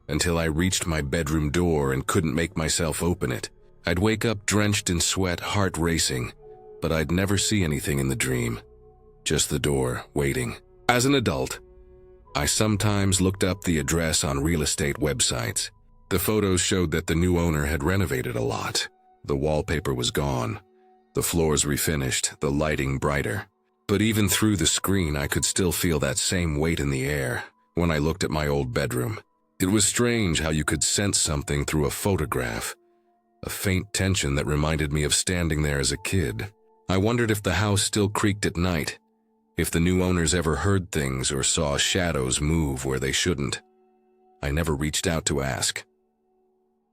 until I reached my bedroom door and couldn't make myself open it. I'd wake up drenched in sweat, heart racing, but I'd never see anything in the dream. Just the door, waiting. As an adult, I sometimes looked up the address on real estate websites. The photos showed that the new owner had renovated a lot. The wallpaper was gone, the floors refinished, the lighting brighter. But even through the screen, I could still feel that same weight in the air when I looked at my old bedroom. It was strange how you could sense something through a photograph, a faint tension that reminded me of standing there as a kid. I wondered if the house still creaked at night, if the new owners ever heard things or saw shadows move where they shouldn't. I never reached out to ask.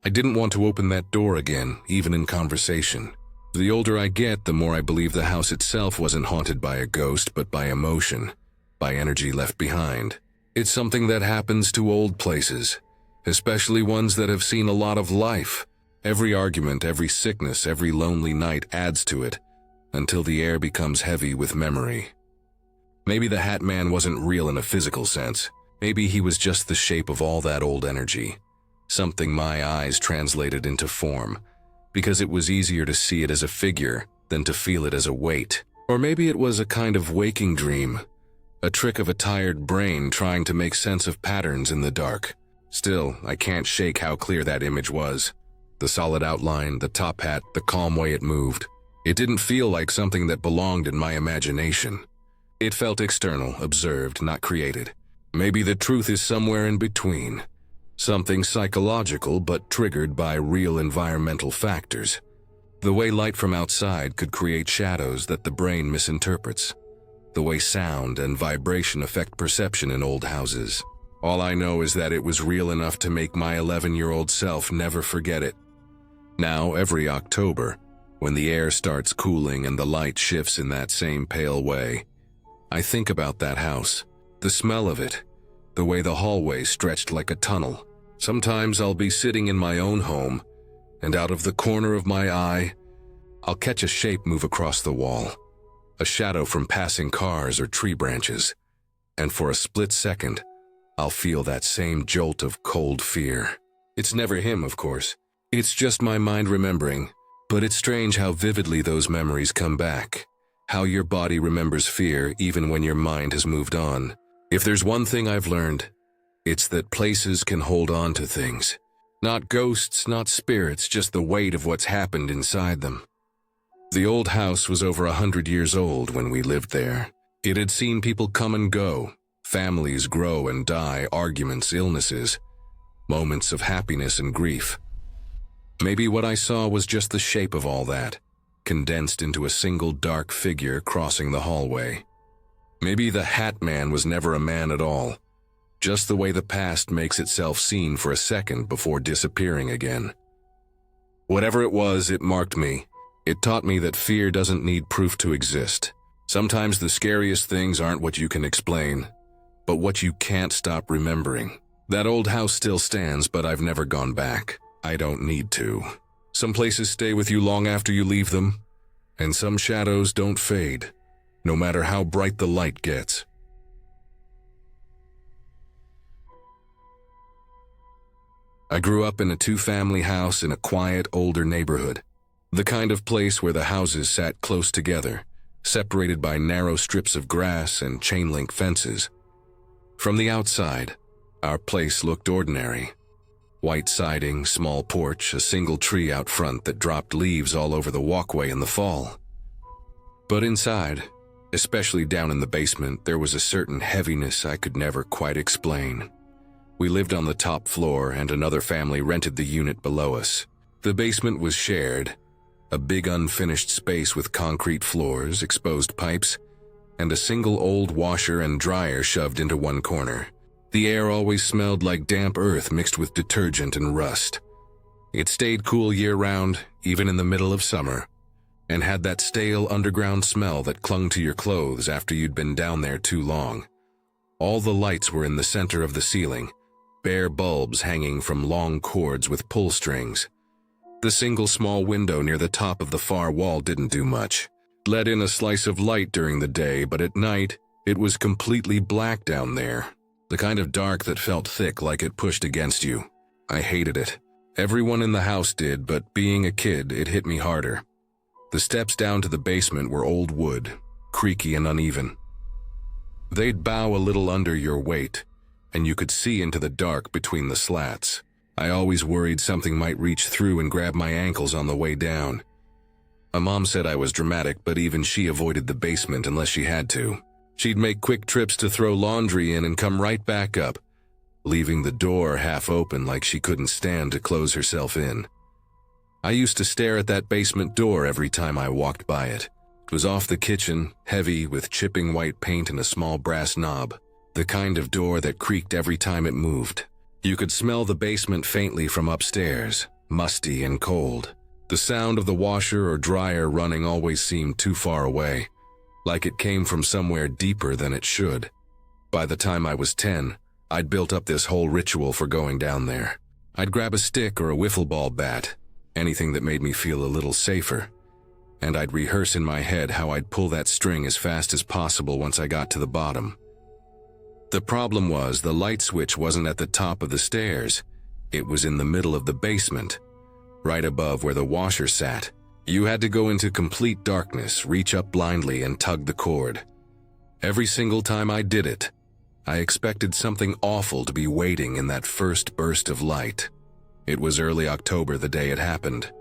I didn't want to open that door again, even in conversation. The older I get, the more I believe the house itself wasn't haunted by a ghost, but by emotion, by energy left behind. It's something that happens to old places, especially ones that have seen a lot of life. Every argument, every sickness, every lonely night adds to it, until the air becomes heavy with memory. Maybe the Hat Man wasn't real in a physical sense. Maybe he was just the shape of all that old energy, something my eyes translated into form, because it was easier to see it as a figure than to feel it as a weight. Or maybe it was a kind of waking dream, a trick of a tired brain trying to make sense of patterns in the dark. Still, I can't shake how clear that image was. The solid outline, the top hat, the calm way it moved. It didn't feel like something that belonged in my imagination. It felt external, observed, not created. Maybe the truth is somewhere in between. Something psychological but triggered by real environmental factors. The way light from outside could create shadows that the brain misinterprets. The way sound and vibration affect perception in old houses. All I know is that it was real enough to make my 11-year-old self never forget it. Now, every October, when the air starts cooling and the light shifts in that same pale way, I think about that house, the smell of it, the way the hallway stretched like a tunnel. Sometimes I'll be sitting in my own home, and out of the corner of my eye, I'll catch a shape move across the wall, a shadow from passing cars or tree branches, and for a split second, I'll feel that same jolt of cold fear. It's never him, of course. It's just my mind remembering, but it's strange how vividly those memories come back, how your body remembers fear even when your mind has moved on. If there's one thing I've learned, it's that places can hold on to things. Not ghosts, not spirits, just the weight of what's happened inside them. The old house was over 100 years old when we lived there. It had seen people come and go, families grow and die, arguments, illnesses, moments of happiness and grief. Maybe what I saw was just the shape of all that, condensed into a single dark figure crossing the hallway. Maybe the Hat Man was never a man at all, just the way the past makes itself seen for a second before disappearing again. Whatever it was, it marked me. It taught me that fear doesn't need proof to exist. Sometimes the scariest things aren't what you can explain, but what you can't stop remembering. That old house still stands, but I've never gone back. I don't need to. Some places stay with you long after you leave them, and some shadows don't fade, no matter how bright the light gets. I grew up in a two-family house in a quiet, older neighborhood. The kind of place where the houses sat close together, separated by narrow strips of grass and chain-link fences. From the outside, our place looked ordinary. White siding, small porch, a single tree out front that dropped leaves all over the walkway in the fall. But inside, especially down in the basement, there was a certain heaviness I could never quite explain. We lived on the top floor, and another family rented the unit below us. The basement was shared, a big unfinished space with concrete floors, exposed pipes, and a single old washer and dryer shoved into one corner. The air always smelled like damp earth mixed with detergent and rust. It stayed cool year-round, even in the middle of summer, and had that stale underground smell that clung to your clothes after you'd been down there too long. All the lights were in the center of the ceiling, bare bulbs hanging from long cords with pull strings. The single small window near the top of the far wall didn't do much. Let in a slice of light during the day, but at night, it was completely black down there. The kind of dark that felt thick like it pushed against you. I hated it. Everyone in the house did, but being a kid, it hit me harder. The steps down to the basement were old wood, creaky and uneven. They'd bow a little under your weight, and you could see into the dark between the slats. I always worried something might reach through and grab my ankles on the way down. My mom said I was dramatic, but even she avoided the basement unless she had to. She'd make quick trips to throw laundry in and come right back up, leaving the door half open like she couldn't stand to close herself in. I used to stare at that basement door every time I walked by it. was off the kitchen, heavy with chipping white paint and a small brass knob, the kind of door that creaked every time it moved. You could smell the basement faintly from upstairs, musty and cold. The sound of the washer or dryer running always seemed too far away, like it came from somewhere deeper than it should. By the time I was 10, I'd built up this whole ritual for going down there. I'd grab a stick or a wiffle ball bat, anything that made me feel a little safer, and I'd rehearse in my head how I'd pull that string as fast as possible once I got to the bottom. The problem was the light switch wasn't at the top of the stairs. It was in the middle of the basement, right above where the washer sat. You had to go into complete darkness, reach up blindly, and tug the cord. Every single time I did it, I expected something awful to be waiting in that first burst of light. It was early October the day it happened.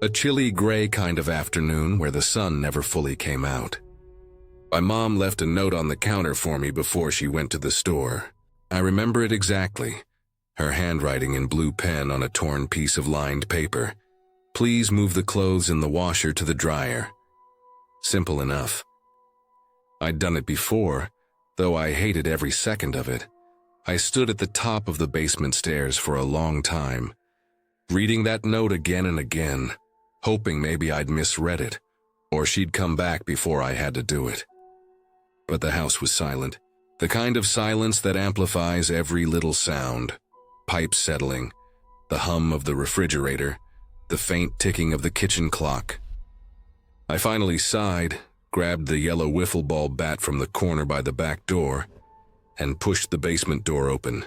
A chilly gray kind of afternoon where the sun never fully came out. My mom left a note on the counter for me before she went to the store. I remember it exactly. Her handwriting in blue pen on a torn piece of lined paper. Please move the clothes in the washer to the dryer. Simple enough. I'd done it before, though I hated every second of it. I stood at the top of the basement stairs for a long time, reading that note again and again, hoping maybe I'd misread it, or she'd come back before I had to do it. But the house was silent, the kind of silence that amplifies every little sound. Pipes settling, the hum of the refrigerator, the faint ticking of the kitchen clock. I finally sighed, grabbed the yellow wiffle ball bat from the corner by the back door, and pushed the basement door open.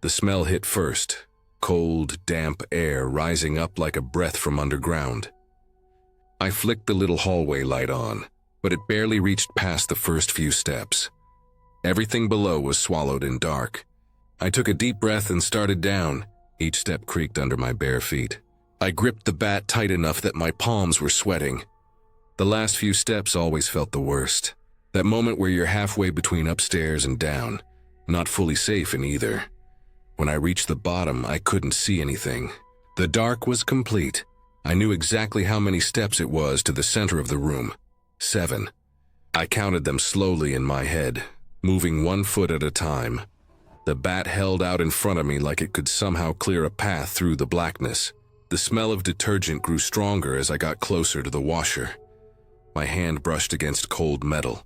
The smell hit first, cold, damp air rising up like a breath from underground. I flicked the little hallway light on, but it barely reached past the first few steps. Everything below was swallowed in dark. I took a deep breath and started down. Each step creaked under my bare feet. I gripped the bat tight enough that my palms were sweating. The last few steps always felt the worst. That moment where you're halfway between upstairs and down, not fully safe in either. When I reached the bottom, I couldn't see anything. The dark was complete. I knew exactly how many steps it was to the center of the room. 7. I counted them slowly in my head, moving 1 foot at a time. The bat held out in front of me like it could somehow clear a path through the blackness. The smell of detergent grew stronger as I got closer to the washer. My hand brushed against cold metal,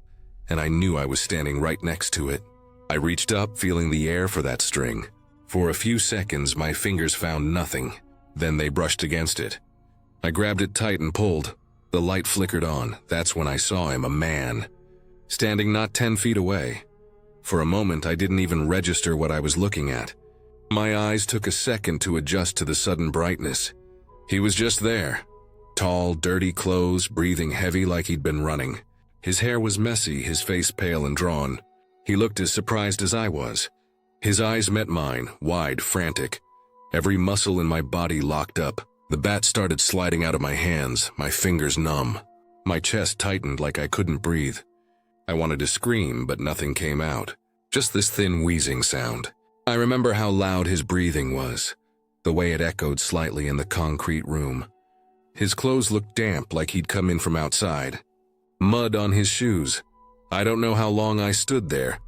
and I knew I was standing right next to it. I reached up, feeling the air for that string. For a few seconds, my fingers found nothing. Then they brushed against it. I grabbed it tight and pulled. The light flickered on. That's when I saw him, a man, standing not 10 feet away. For a moment, I didn't even register what I was looking at. My eyes took a second to adjust to the sudden brightness. He was just there. Tall, dirty clothes, breathing heavy like he'd been running. His hair was messy, his face pale and drawn. He looked as surprised as I was. His eyes met mine, wide, frantic. Every muscle in my body locked up. The bat started sliding out of my hands, my fingers numb. My chest tightened like I couldn't breathe. I wanted to scream, but nothing came out. Just this thin wheezing sound. I remember how loud his breathing was, the way it echoed slightly in the concrete room. His clothes looked damp like he'd come in from outside. Mud on his shoes. I don't know how long I stood there.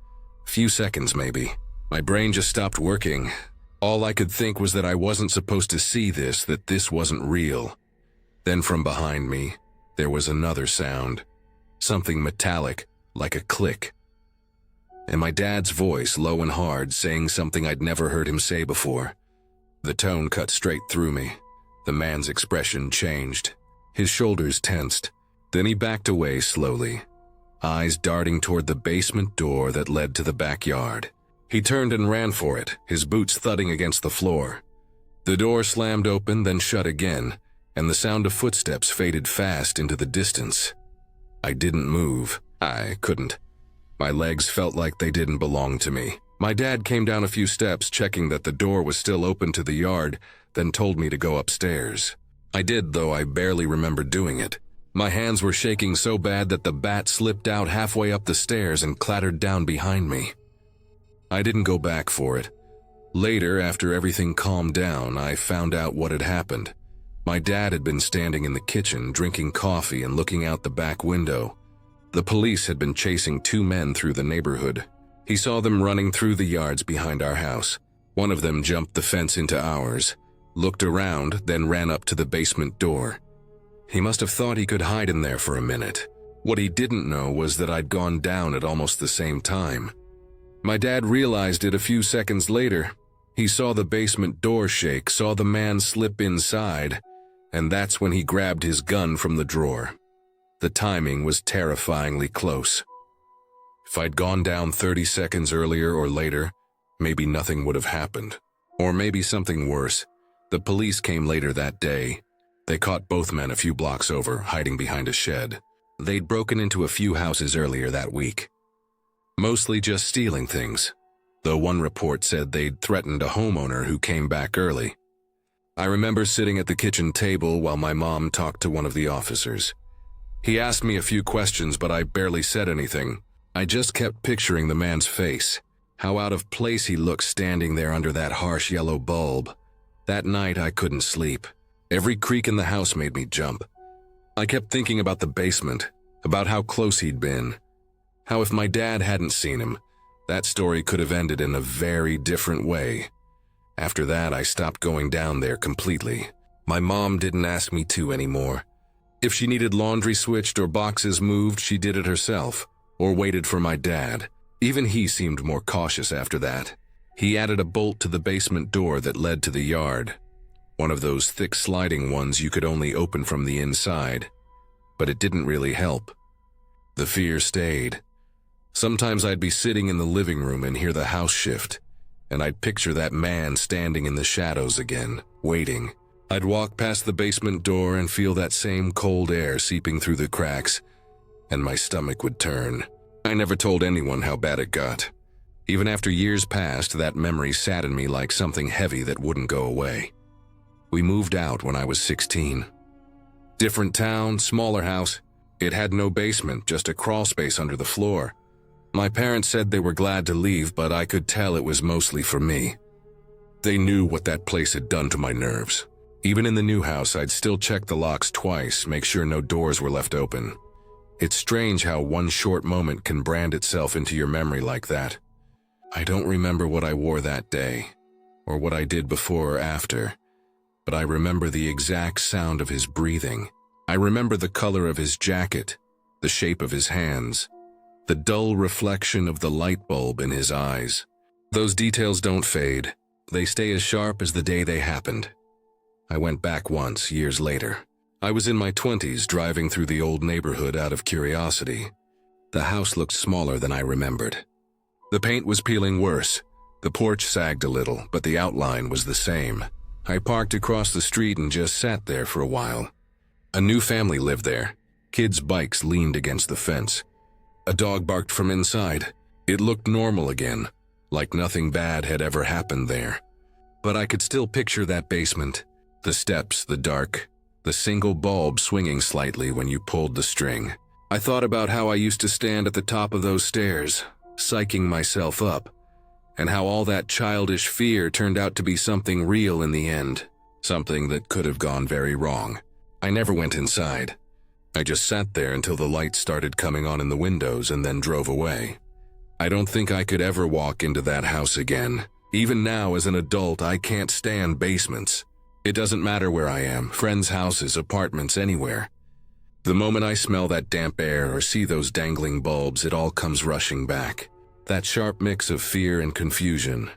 Few seconds maybe. My brain just stopped working. All I could think was that I wasn't supposed to see this, that this wasn't real. Then from behind me, there was another sound. Something metallic, like a click. And my dad's voice, low and hard, saying something I'd never heard him say before. The tone cut straight through me. The man's expression changed. His shoulders tensed. Then he backed away slowly, eyes darting toward the basement door that led to the backyard. He turned and ran for it, his boots thudding against the floor. The door slammed open, then shut again, and the sound of footsteps faded fast into the distance. I didn't move. I couldn't. My legs felt like they didn't belong to me. My dad came down a few steps, checking that the door was still open to the yard, then told me to go upstairs. I did, though I barely remembered doing it. My hands were shaking so bad that the bat slipped out halfway up the stairs and clattered down behind me. I didn't go back for it. Later, after everything calmed down, I found out what had happened. My dad had been standing in the kitchen, drinking coffee and looking out the back window. The police had been chasing two men through the neighborhood. He saw them running through the yards behind our house. One of them jumped the fence into ours, looked around, then ran up to the basement door. He must have thought he could hide in there for a minute. What he didn't know was that I'd gone down at almost the same time. My dad realized it a few seconds later. He saw the basement door shake, saw the man slip inside, and that's when he grabbed his gun from the drawer. The timing was terrifyingly close. If I'd gone down 30 seconds earlier or later, maybe nothing would have happened. Or maybe something worse. The police came later that day. They caught both men a few blocks over, hiding behind a shed. They'd broken into a few houses earlier that week. Mostly just stealing things, though one report said they'd threatened a homeowner who came back early. I remember sitting at the kitchen table while my mom talked to one of the officers. He asked me a few questions, but I barely said anything. I just kept picturing the man's face, how out of place he looked standing there under that harsh yellow bulb. That night I couldn't sleep. Every creak in the house made me jump. I kept thinking about the basement, about how close he'd been, how if my dad hadn't seen him, that story could have ended in a very different way. After that, I stopped going down there completely. My mom didn't ask me to anymore. If she needed laundry switched or boxes moved, she did it herself, or waited for my dad. Even he seemed more cautious after that. He added a bolt to the basement door that led to the yard. One of those thick sliding ones you could only open from the inside. But it didn't really help. The fear stayed. Sometimes I'd be sitting in the living room and hear the house shift, and I'd picture that man standing in the shadows again, waiting. I'd walk past the basement door and feel that same cold air seeping through the cracks, and my stomach would turn. I never told anyone how bad it got. Even after years passed, that memory sat in me like something heavy that wouldn't go away. We moved out when I was 16. Different town, smaller house. It had no basement, just a crawl space under the floor. My parents said they were glad to leave, but I could tell it was mostly for me. They knew what that place had done to my nerves. Even in the new house, I'd still check the locks twice, make sure no doors were left open. It's strange how one short moment can brand itself into your memory like that. I don't remember what I wore that day, or what I did before or after, but I remember the exact sound of his breathing. I remember the color of his jacket, the shape of his hands, the dull reflection of the light bulb in his eyes. Those details don't fade. They stay as sharp as the day they happened. I went back once, years later. I was in my 20s, driving through the old neighborhood out of curiosity. The house looked smaller than I remembered. The paint was peeling worse. The porch sagged a little, but the outline was the same. I parked across the street and just sat there for a while. A new family lived there. Kids' bikes leaned against the fence. A dog barked from inside. It looked normal again, like nothing bad had ever happened there. But I could still picture that basement. The steps, the dark, the single bulb swinging slightly when you pulled the string. I thought about how I used to stand at the top of those stairs, psyching myself up, and how all that childish fear turned out to be something real in the end, something that could have gone very wrong. I never went inside. I just sat there until the lights started coming on in the windows and then drove away. I don't think I could ever walk into that house again. Even now as an adult, I can't stand basements. It doesn't matter where I am, friends' houses, apartments, anywhere. The moment I smell that damp air or see those dangling bulbs, it all comes rushing back. That sharp mix of fear and confusion.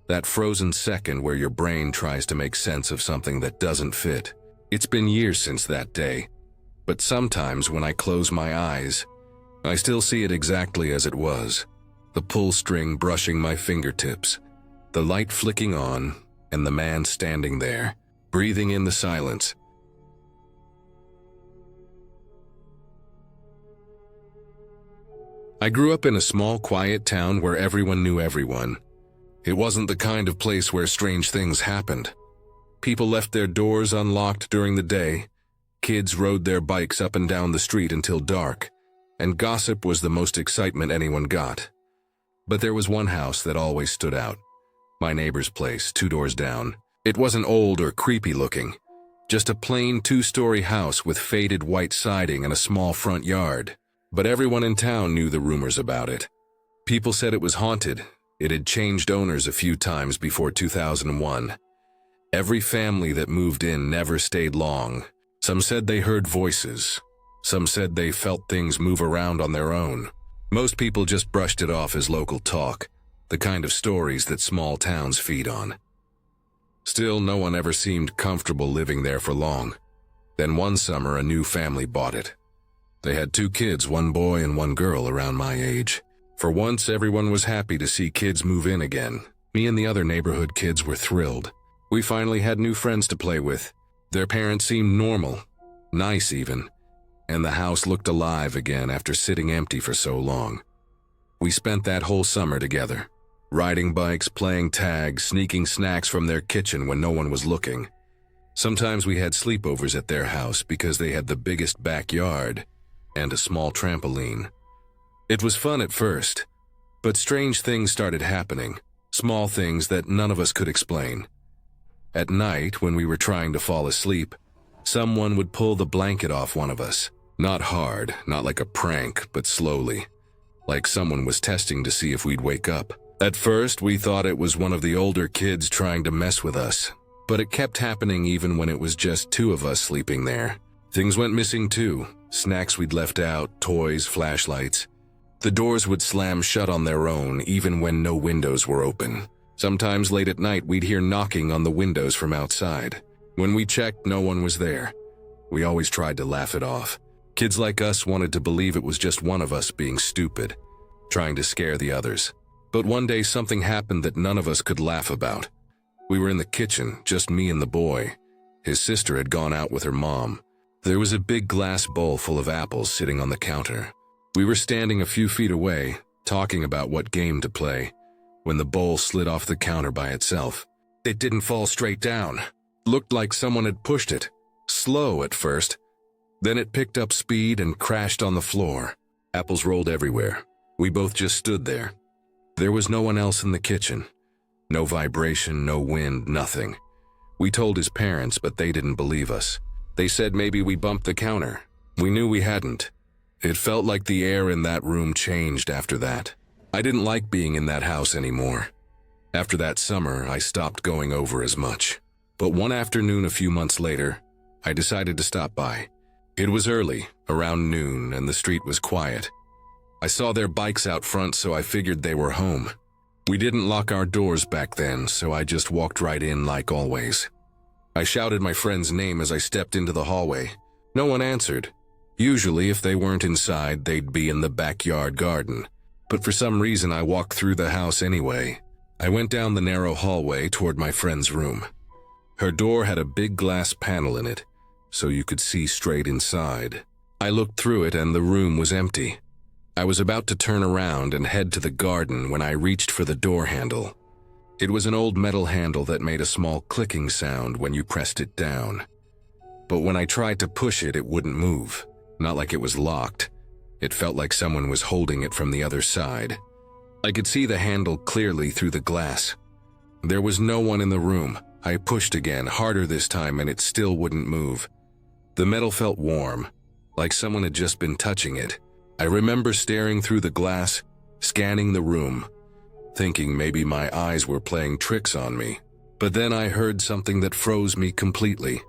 That frozen second where your brain tries to make sense of something that doesn't fit. It's been years since that day. But sometimes when I close my eyes, I still see it exactly as it was. The pull string brushing my fingertips, the light flicking on, and the man standing there, breathing in the silence. I grew up in a small, quiet town where everyone knew everyone. It wasn't the kind of place where strange things happened. People left their doors unlocked during the day. Kids rode their bikes up and down the street until dark, and gossip was the most excitement anyone got. But there was one house that always stood out. My neighbor's place, 2 doors down. It wasn't old or creepy looking, Just a plain two-story house with faded white siding and a small front yard. But everyone in town knew the rumors about it. People said it was haunted. It had changed owners a few times before 2001. Every family that moved in never stayed long. Some said they heard voices. Some said they felt things move around on their own. Most people just brushed it off as local talk, the kind of stories that small towns feed on. Still, no one ever seemed comfortable living there for long. Then one summer, a new family bought it. They had 2 kids, 1 boy and 1 girl around my age. For once, everyone was happy to see kids move in again. Me and the other neighborhood kids were thrilled. We finally had new friends to play with. Their parents seemed normal, nice even, and the house looked alive again after sitting empty for so long. We spent that whole summer together, riding bikes, playing tag, sneaking snacks from their kitchen when no one was looking. Sometimes we had sleepovers at their house because they had the biggest backyard and a small trampoline. It was fun at first, but strange things started happening, small things that none of us could explain. At night, when we were trying to fall asleep, someone would pull the blanket off one of us. Not hard, not like a prank, but slowly, like someone was testing to see if we'd wake up. At first, we thought it was one of the older kids trying to mess with us, but it kept happening even when it was just 2 of us sleeping there. Things went missing too. Snacks we'd left out, toys, flashlights. The doors would slam shut on their own even when no windows were open. Sometimes late at night we'd hear knocking on the windows from outside. When we checked, no one was there. We always tried to laugh it off. Kids like us wanted to believe it was just one of us being stupid, trying to scare the others. But one day something happened that none of us could laugh about. We were in the kitchen, just me and the boy. His sister had gone out with her mom. There was a big glass bowl full of apples sitting on the counter. We were standing a few feet away, talking about what game to play, when the bowl slid off the counter by itself. It didn't fall straight down. Looked like someone had pushed it. Slow at first. Then it picked up speed and crashed on the floor. Apples rolled everywhere. We both just stood there. There was no one else in the kitchen. No vibration, no wind, nothing. We told his parents, but they didn't believe us. They said maybe we bumped the counter. We knew we hadn't. It felt like the air in that room changed after that. I didn't like being in that house anymore. After that summer, I stopped going over as much. But one afternoon a few months later, I decided to stop by. It was early, around noon, and the street was quiet. I saw their bikes out front, so I figured they were home. We didn't lock our doors back then, so I just walked right in like always. I shouted my friend's name as I stepped into the hallway. No one answered. Usually, if they weren't inside, they'd be in the backyard garden. But for some reason, I walked through the house anyway. I went down the narrow hallway toward my friend's room. Her door had a big glass panel in it, so you could see straight inside. I looked through it and the room was empty. I was about to turn around and head to the garden when I reached for the door handle. It was an old metal handle that made a small clicking sound when you pressed it down. But when I tried to push it, it wouldn't move. Not like it was locked. It felt like someone was holding it from the other side. I could see the handle clearly through the glass. There was no one in the room. I pushed again, harder this time, and it still wouldn't move. The metal felt warm, like someone had just been touching it. I remember staring through the glass, scanning the room, thinking maybe my eyes were playing tricks on me. But then I heard something that froze me completely.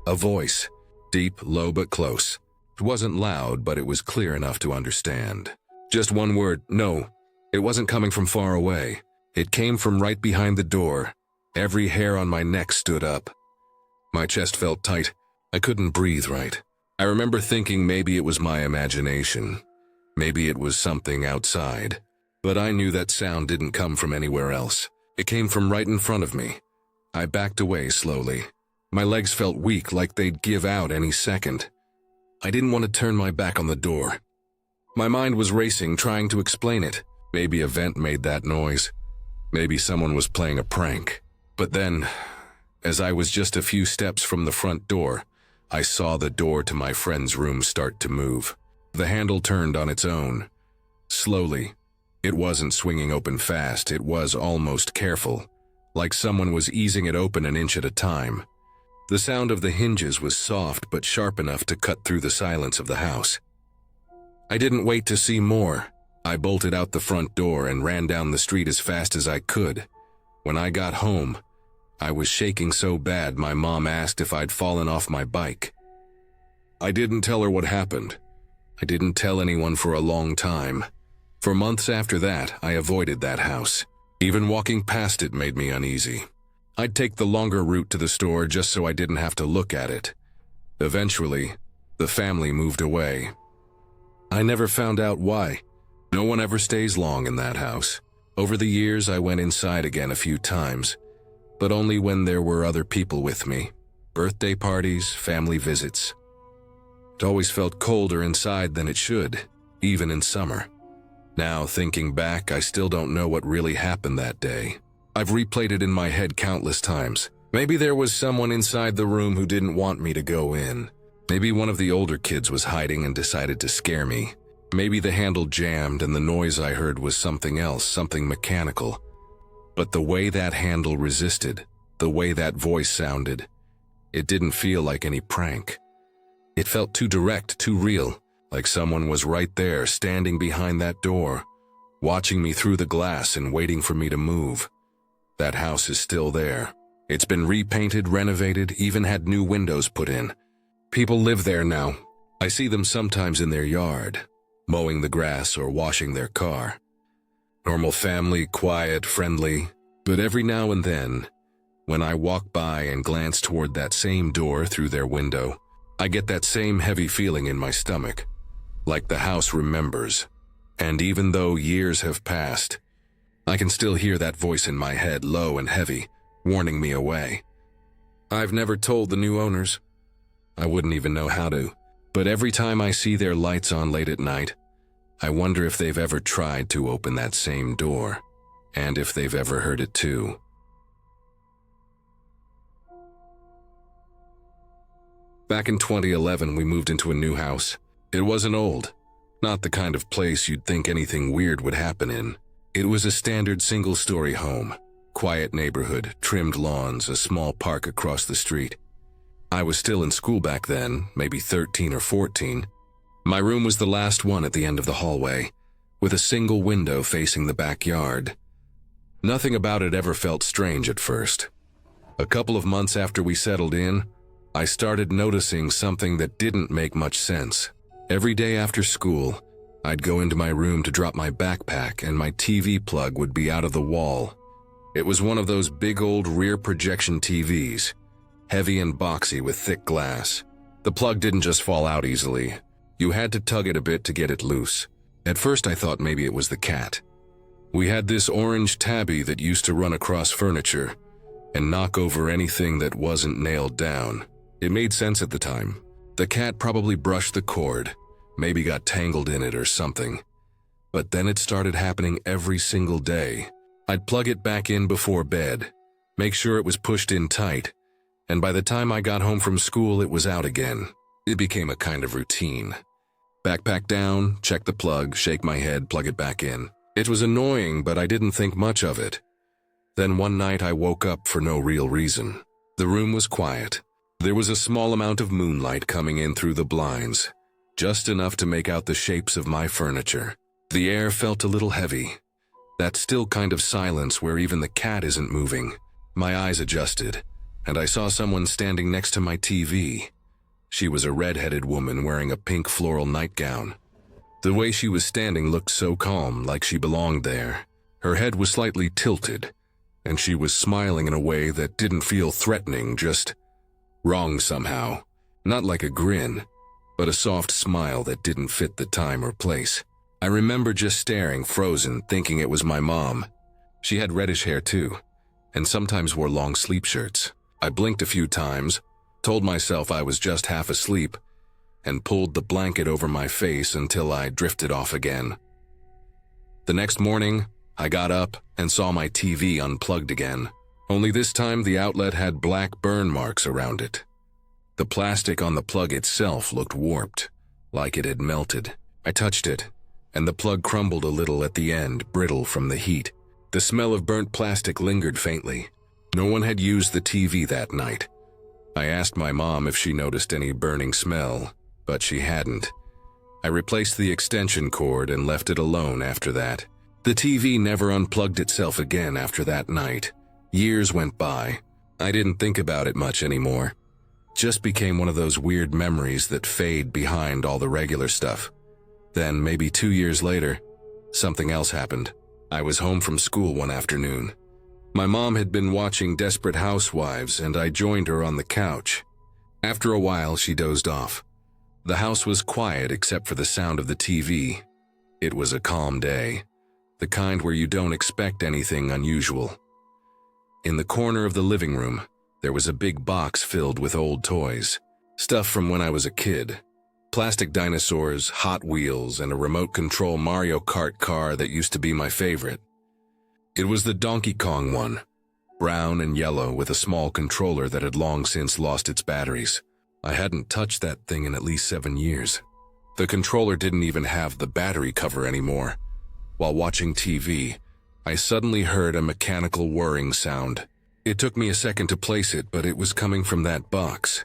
A voice, deep, low but close. It wasn't loud, but it was clear enough to understand. Just one word, no. It wasn't coming from far away. It came from right behind the door. Every hair on my neck stood up. My chest felt tight. I couldn't breathe right. I remember thinking maybe it was my imagination. Maybe it was something outside. But I knew that sound didn't come from anywhere else. It came from right in front of me. I backed away slowly. My legs felt weak, like they'd give out any second. I didn't want to turn my back on the door. My mind was racing, trying to explain it. Maybe a vent made that noise. Maybe someone was playing a prank. But then, as I was just a few steps from the front door, I saw the door to my friend's room start to move. The handle turned on its own. Slowly. It wasn't swinging open fast, it was almost careful, like someone was easing it open an inch at a time. The sound of the hinges was soft but sharp enough to cut through the silence of the house. I didn't wait to see more. I bolted out the front door and ran down the street as fast as I could. When I got home, I was shaking so bad my mom asked if I'd fallen off my bike. I didn't tell her what happened. I didn't tell anyone for a long time. For months after that, I avoided that house. Even walking past it made me uneasy. I'd take the longer route to the store just so I didn't have to look at it. Eventually, the family moved away. I never found out why. No one ever stays long in that house. Over the years, I went inside again a few times, but only when there were other people with me. Birthday parties, family visits. It always felt colder inside than it should, even in summer. Now, thinking back, I still don't know what really happened that day. I've replayed it in my head countless times. Maybe there was someone inside the room who didn't want me to go in. Maybe one of the older kids was hiding and decided to scare me. Maybe the handle jammed and the noise I heard was something else, something mechanical. But the way that handle resisted, the way that voice sounded, it didn't feel like any prank. It felt too direct, too real, like someone was right there, standing behind that door, watching me through the glass and waiting for me to move. That house is still there. It's been repainted, renovated, even had new windows put in. People live there now. I see them sometimes in their yard, mowing the grass or washing their car. Normal family, quiet, friendly. But every now and then, when I walk by and glance toward that same door through their window, I get that same heavy feeling in my stomach, like the house remembers. And even though years have passed, I can still hear that voice in my head, low and heavy, warning me away. I've never told the new owners. I wouldn't even know how to. But every time I see their lights on late at night, I wonder if they've ever tried to open that same door, and if they've ever heard it too. Back in 2011, we moved into a new house. It wasn't old, not the kind of place you'd think anything weird would happen in. It was a standard single-story home, quiet neighborhood, trimmed lawns, a small park across the street. I was still in school back then, maybe 13 or 14. My room was the last one at the end of the hallway, with a single window facing the backyard. Nothing about it ever felt strange at first. A couple of months after we settled in, I started noticing something that didn't make much sense. Every day after school, I'd go into my room to drop my backpack and my TV plug would be out of the wall. It was one of those big old rear projection TVs, heavy and boxy with thick glass. The plug didn't just fall out easily. You had to tug it a bit to get it loose. At first I thought maybe it was the cat. We had this orange tabby that used to run across furniture and knock over anything that wasn't nailed down. It made sense at the time. The cat probably brushed the cord, maybe got tangled in it or something. But then it started happening every single day. I'd plug it back in before bed, make sure it was pushed in tight, and by the time I got home from school it was out again. It became a kind of routine. Backpack down, check the plug, shake my head, plug it back in. It was annoying, but I didn't think much of it. Then one night I woke up for no real reason. The room was quiet. There was a small amount of moonlight coming in through the blinds, just enough to make out the shapes of my furniture. The air felt a little heavy. That still kind of silence where even the cat isn't moving. My eyes adjusted, and I saw someone standing next to my TV. She was a red-headed woman wearing a pink floral nightgown. The way she was standing looked so calm, like she belonged there. Her head was slightly tilted, and she was smiling in a way that didn't feel threatening, just wrong somehow. Not like a grin, but a soft smile that didn't fit the time or place. I remember just staring, frozen, thinking it was my mom. She had reddish hair too, and sometimes wore long sleep shirts. I blinked a few times, told myself I was just half asleep, and pulled the blanket over my face until I drifted off again. The next morning, I got up and saw my TV unplugged again. Only this time the outlet had black burn marks around it. The plastic on the plug itself looked warped, like it had melted. I touched it, and the plug crumbled a little at the end, brittle from the heat. The smell of burnt plastic lingered faintly. No one had used the TV that night. I asked my mom if she noticed any burning smell, but she hadn't. I replaced the extension cord and left it alone after that. The TV never unplugged itself again after that night. Years went by. I didn't think about it much anymore. Just became one of those weird memories that fade behind all the regular stuff. Then, maybe 2 years later, something else happened. I was home from school one afternoon. My mom had been watching Desperate Housewives, and I joined her on the couch. After a while, she dozed off. The house was quiet except for the sound of the TV. It was a calm day, the kind where you don't expect anything unusual. In the corner of the living room, there was a big box filled with old toys. Stuff from when I was a kid. Plastic dinosaurs, Hot Wheels, and a remote control Mario Kart car that used to be my favorite. It was the Donkey Kong one, brown and yellow with a small controller that had long since lost its batteries. I hadn't touched that thing in at least 7 years. The controller didn't even have the battery cover anymore. While watching TV, I suddenly heard a mechanical whirring sound. It took me a second to place it, but it was coming from that box.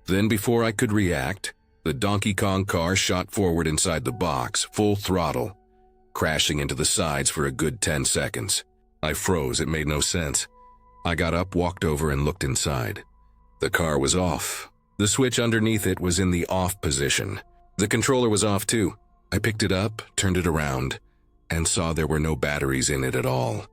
Then before I could react, the Donkey Kong car shot forward inside the box, full throttle, crashing into the sides for a good 10 seconds. I froze, it made no sense. I got up, walked over, and looked inside. The car was off. The switch underneath it was in the off position. The controller was off too. I picked it up, turned it around, and saw there were no batteries in it at all.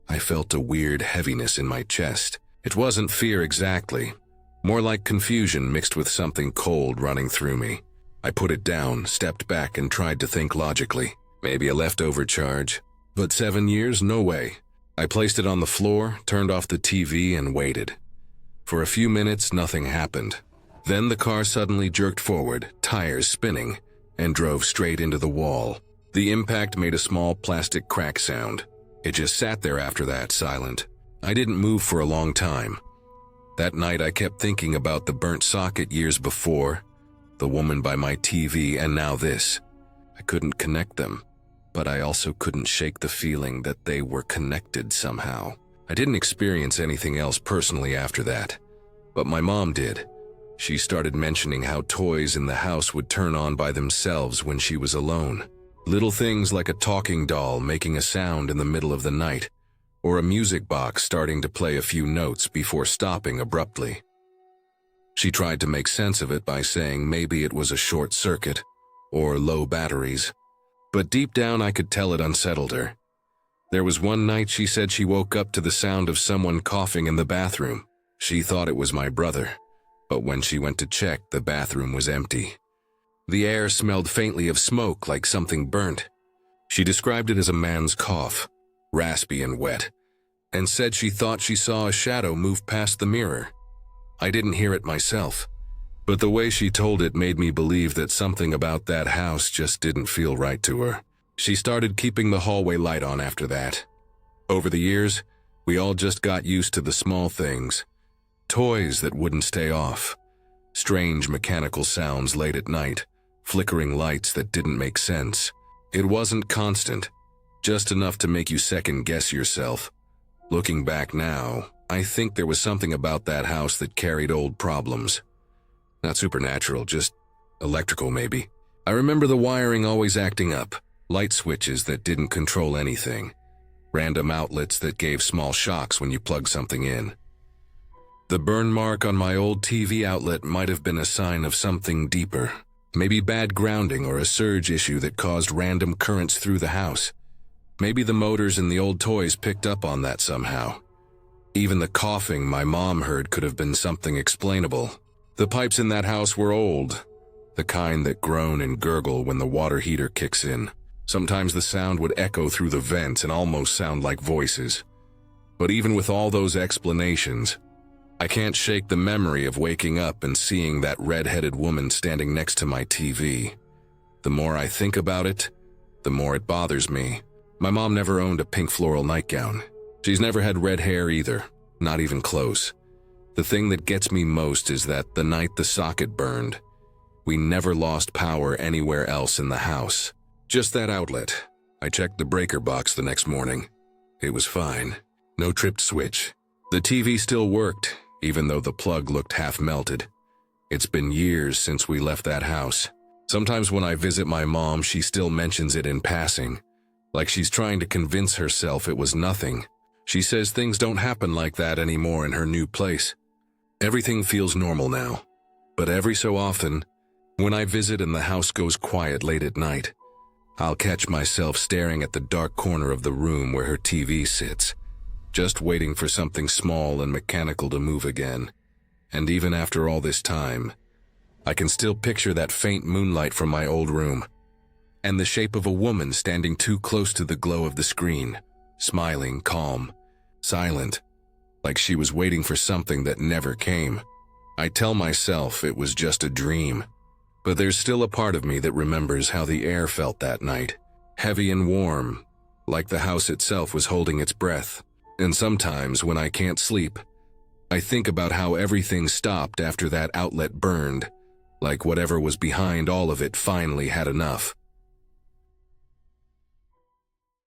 I felt a weird heaviness in my chest. It wasn't fear exactly, more like confusion mixed with something cold running through me. I put it down, stepped back, and tried to think logically. Maybe a leftover charge, but 7 years? No way. I placed it on the floor, turned off the TV, and waited. For a few minutes, nothing happened. Then the car suddenly jerked forward, tires spinning, and drove straight into the wall. The impact made a small plastic crack sound. It just sat there after that, silent. I didn't move for a long time. That night I kept thinking about the burnt socket years before, the woman by my TV, and now this. I couldn't connect them, but I also couldn't shake the feeling that they were connected somehow. I didn't experience anything else personally after that, but my mom did. She started mentioning how toys in the house would turn on by themselves when she was alone. Little things like a talking doll making a sound in the middle of the night, or a music box starting to play a few notes before stopping abruptly. She tried to make sense of it by saying maybe it was a short circuit, or low batteries, but deep down I could tell it unsettled her. There was one night she said she woke up to the sound of someone coughing in the bathroom. She thought it was my brother, but when she went to check, the bathroom was empty. The air smelled faintly of smoke, like something burnt. She described it as a man's cough, raspy and wet, and said she thought she saw a shadow move past the mirror. I didn't hear it myself, but the way she told it made me believe that something about that house just didn't feel right to her. She started keeping the hallway light on after that. Over the years, we all just got used to the small things. Toys that wouldn't stay off, strange mechanical sounds late at night, flickering lights that didn't make sense. It wasn't constant, just enough to make you second-guess yourself. Looking back now, I think there was something about that house that carried old problems. Not supernatural, just electrical maybe. I remember the wiring always acting up, light switches that didn't control anything, random outlets that gave small shocks when you plugged something in. The burn mark on my old TV outlet might have been a sign of something deeper. Maybe bad grounding or a surge issue that caused random currents through the house. Maybe the motors in the old toys picked up on that somehow. Even the coughing my mom heard could have been something explainable. The pipes in that house were old, the kind that groan and gurgle when the water heater kicks in. Sometimes the sound would echo through the vents and almost sound like voices. But even with all those explanations, I can't shake the memory of waking up and seeing that red-headed woman standing next to my TV. The more I think about it, the more it bothers me. My mom never owned a pink floral nightgown. She's never had red hair either, not even close. The thing that gets me most is that the night the socket burned, we never lost power anywhere else in the house. Just that outlet. I checked the breaker box the next morning. It was fine. No tripped switch. The TV still worked, even though the plug looked half melted. It's been years since we left that house. Sometimes when I visit my mom, she still mentions it in passing, like she's trying to convince herself it was nothing. She says things don't happen like that anymore in her new place. Everything feels normal now, but every so often, when I visit and the house goes quiet late at night, I'll catch myself staring at the dark corner of the room where her TV sits, just waiting for something small and mechanical to move again. And even after all this time, I can still picture that faint moonlight from my old room, and the shape of a woman standing too close to the glow of the screen, smiling, calm, silent, like she was waiting for something that never came. I tell myself it was just a dream, but there's still a part of me that remembers how the air felt that night, heavy and warm, like the house itself was holding its breath. And sometimes when I can't sleep, I think about how everything stopped after that outlet burned, like whatever was behind all of it finally had enough.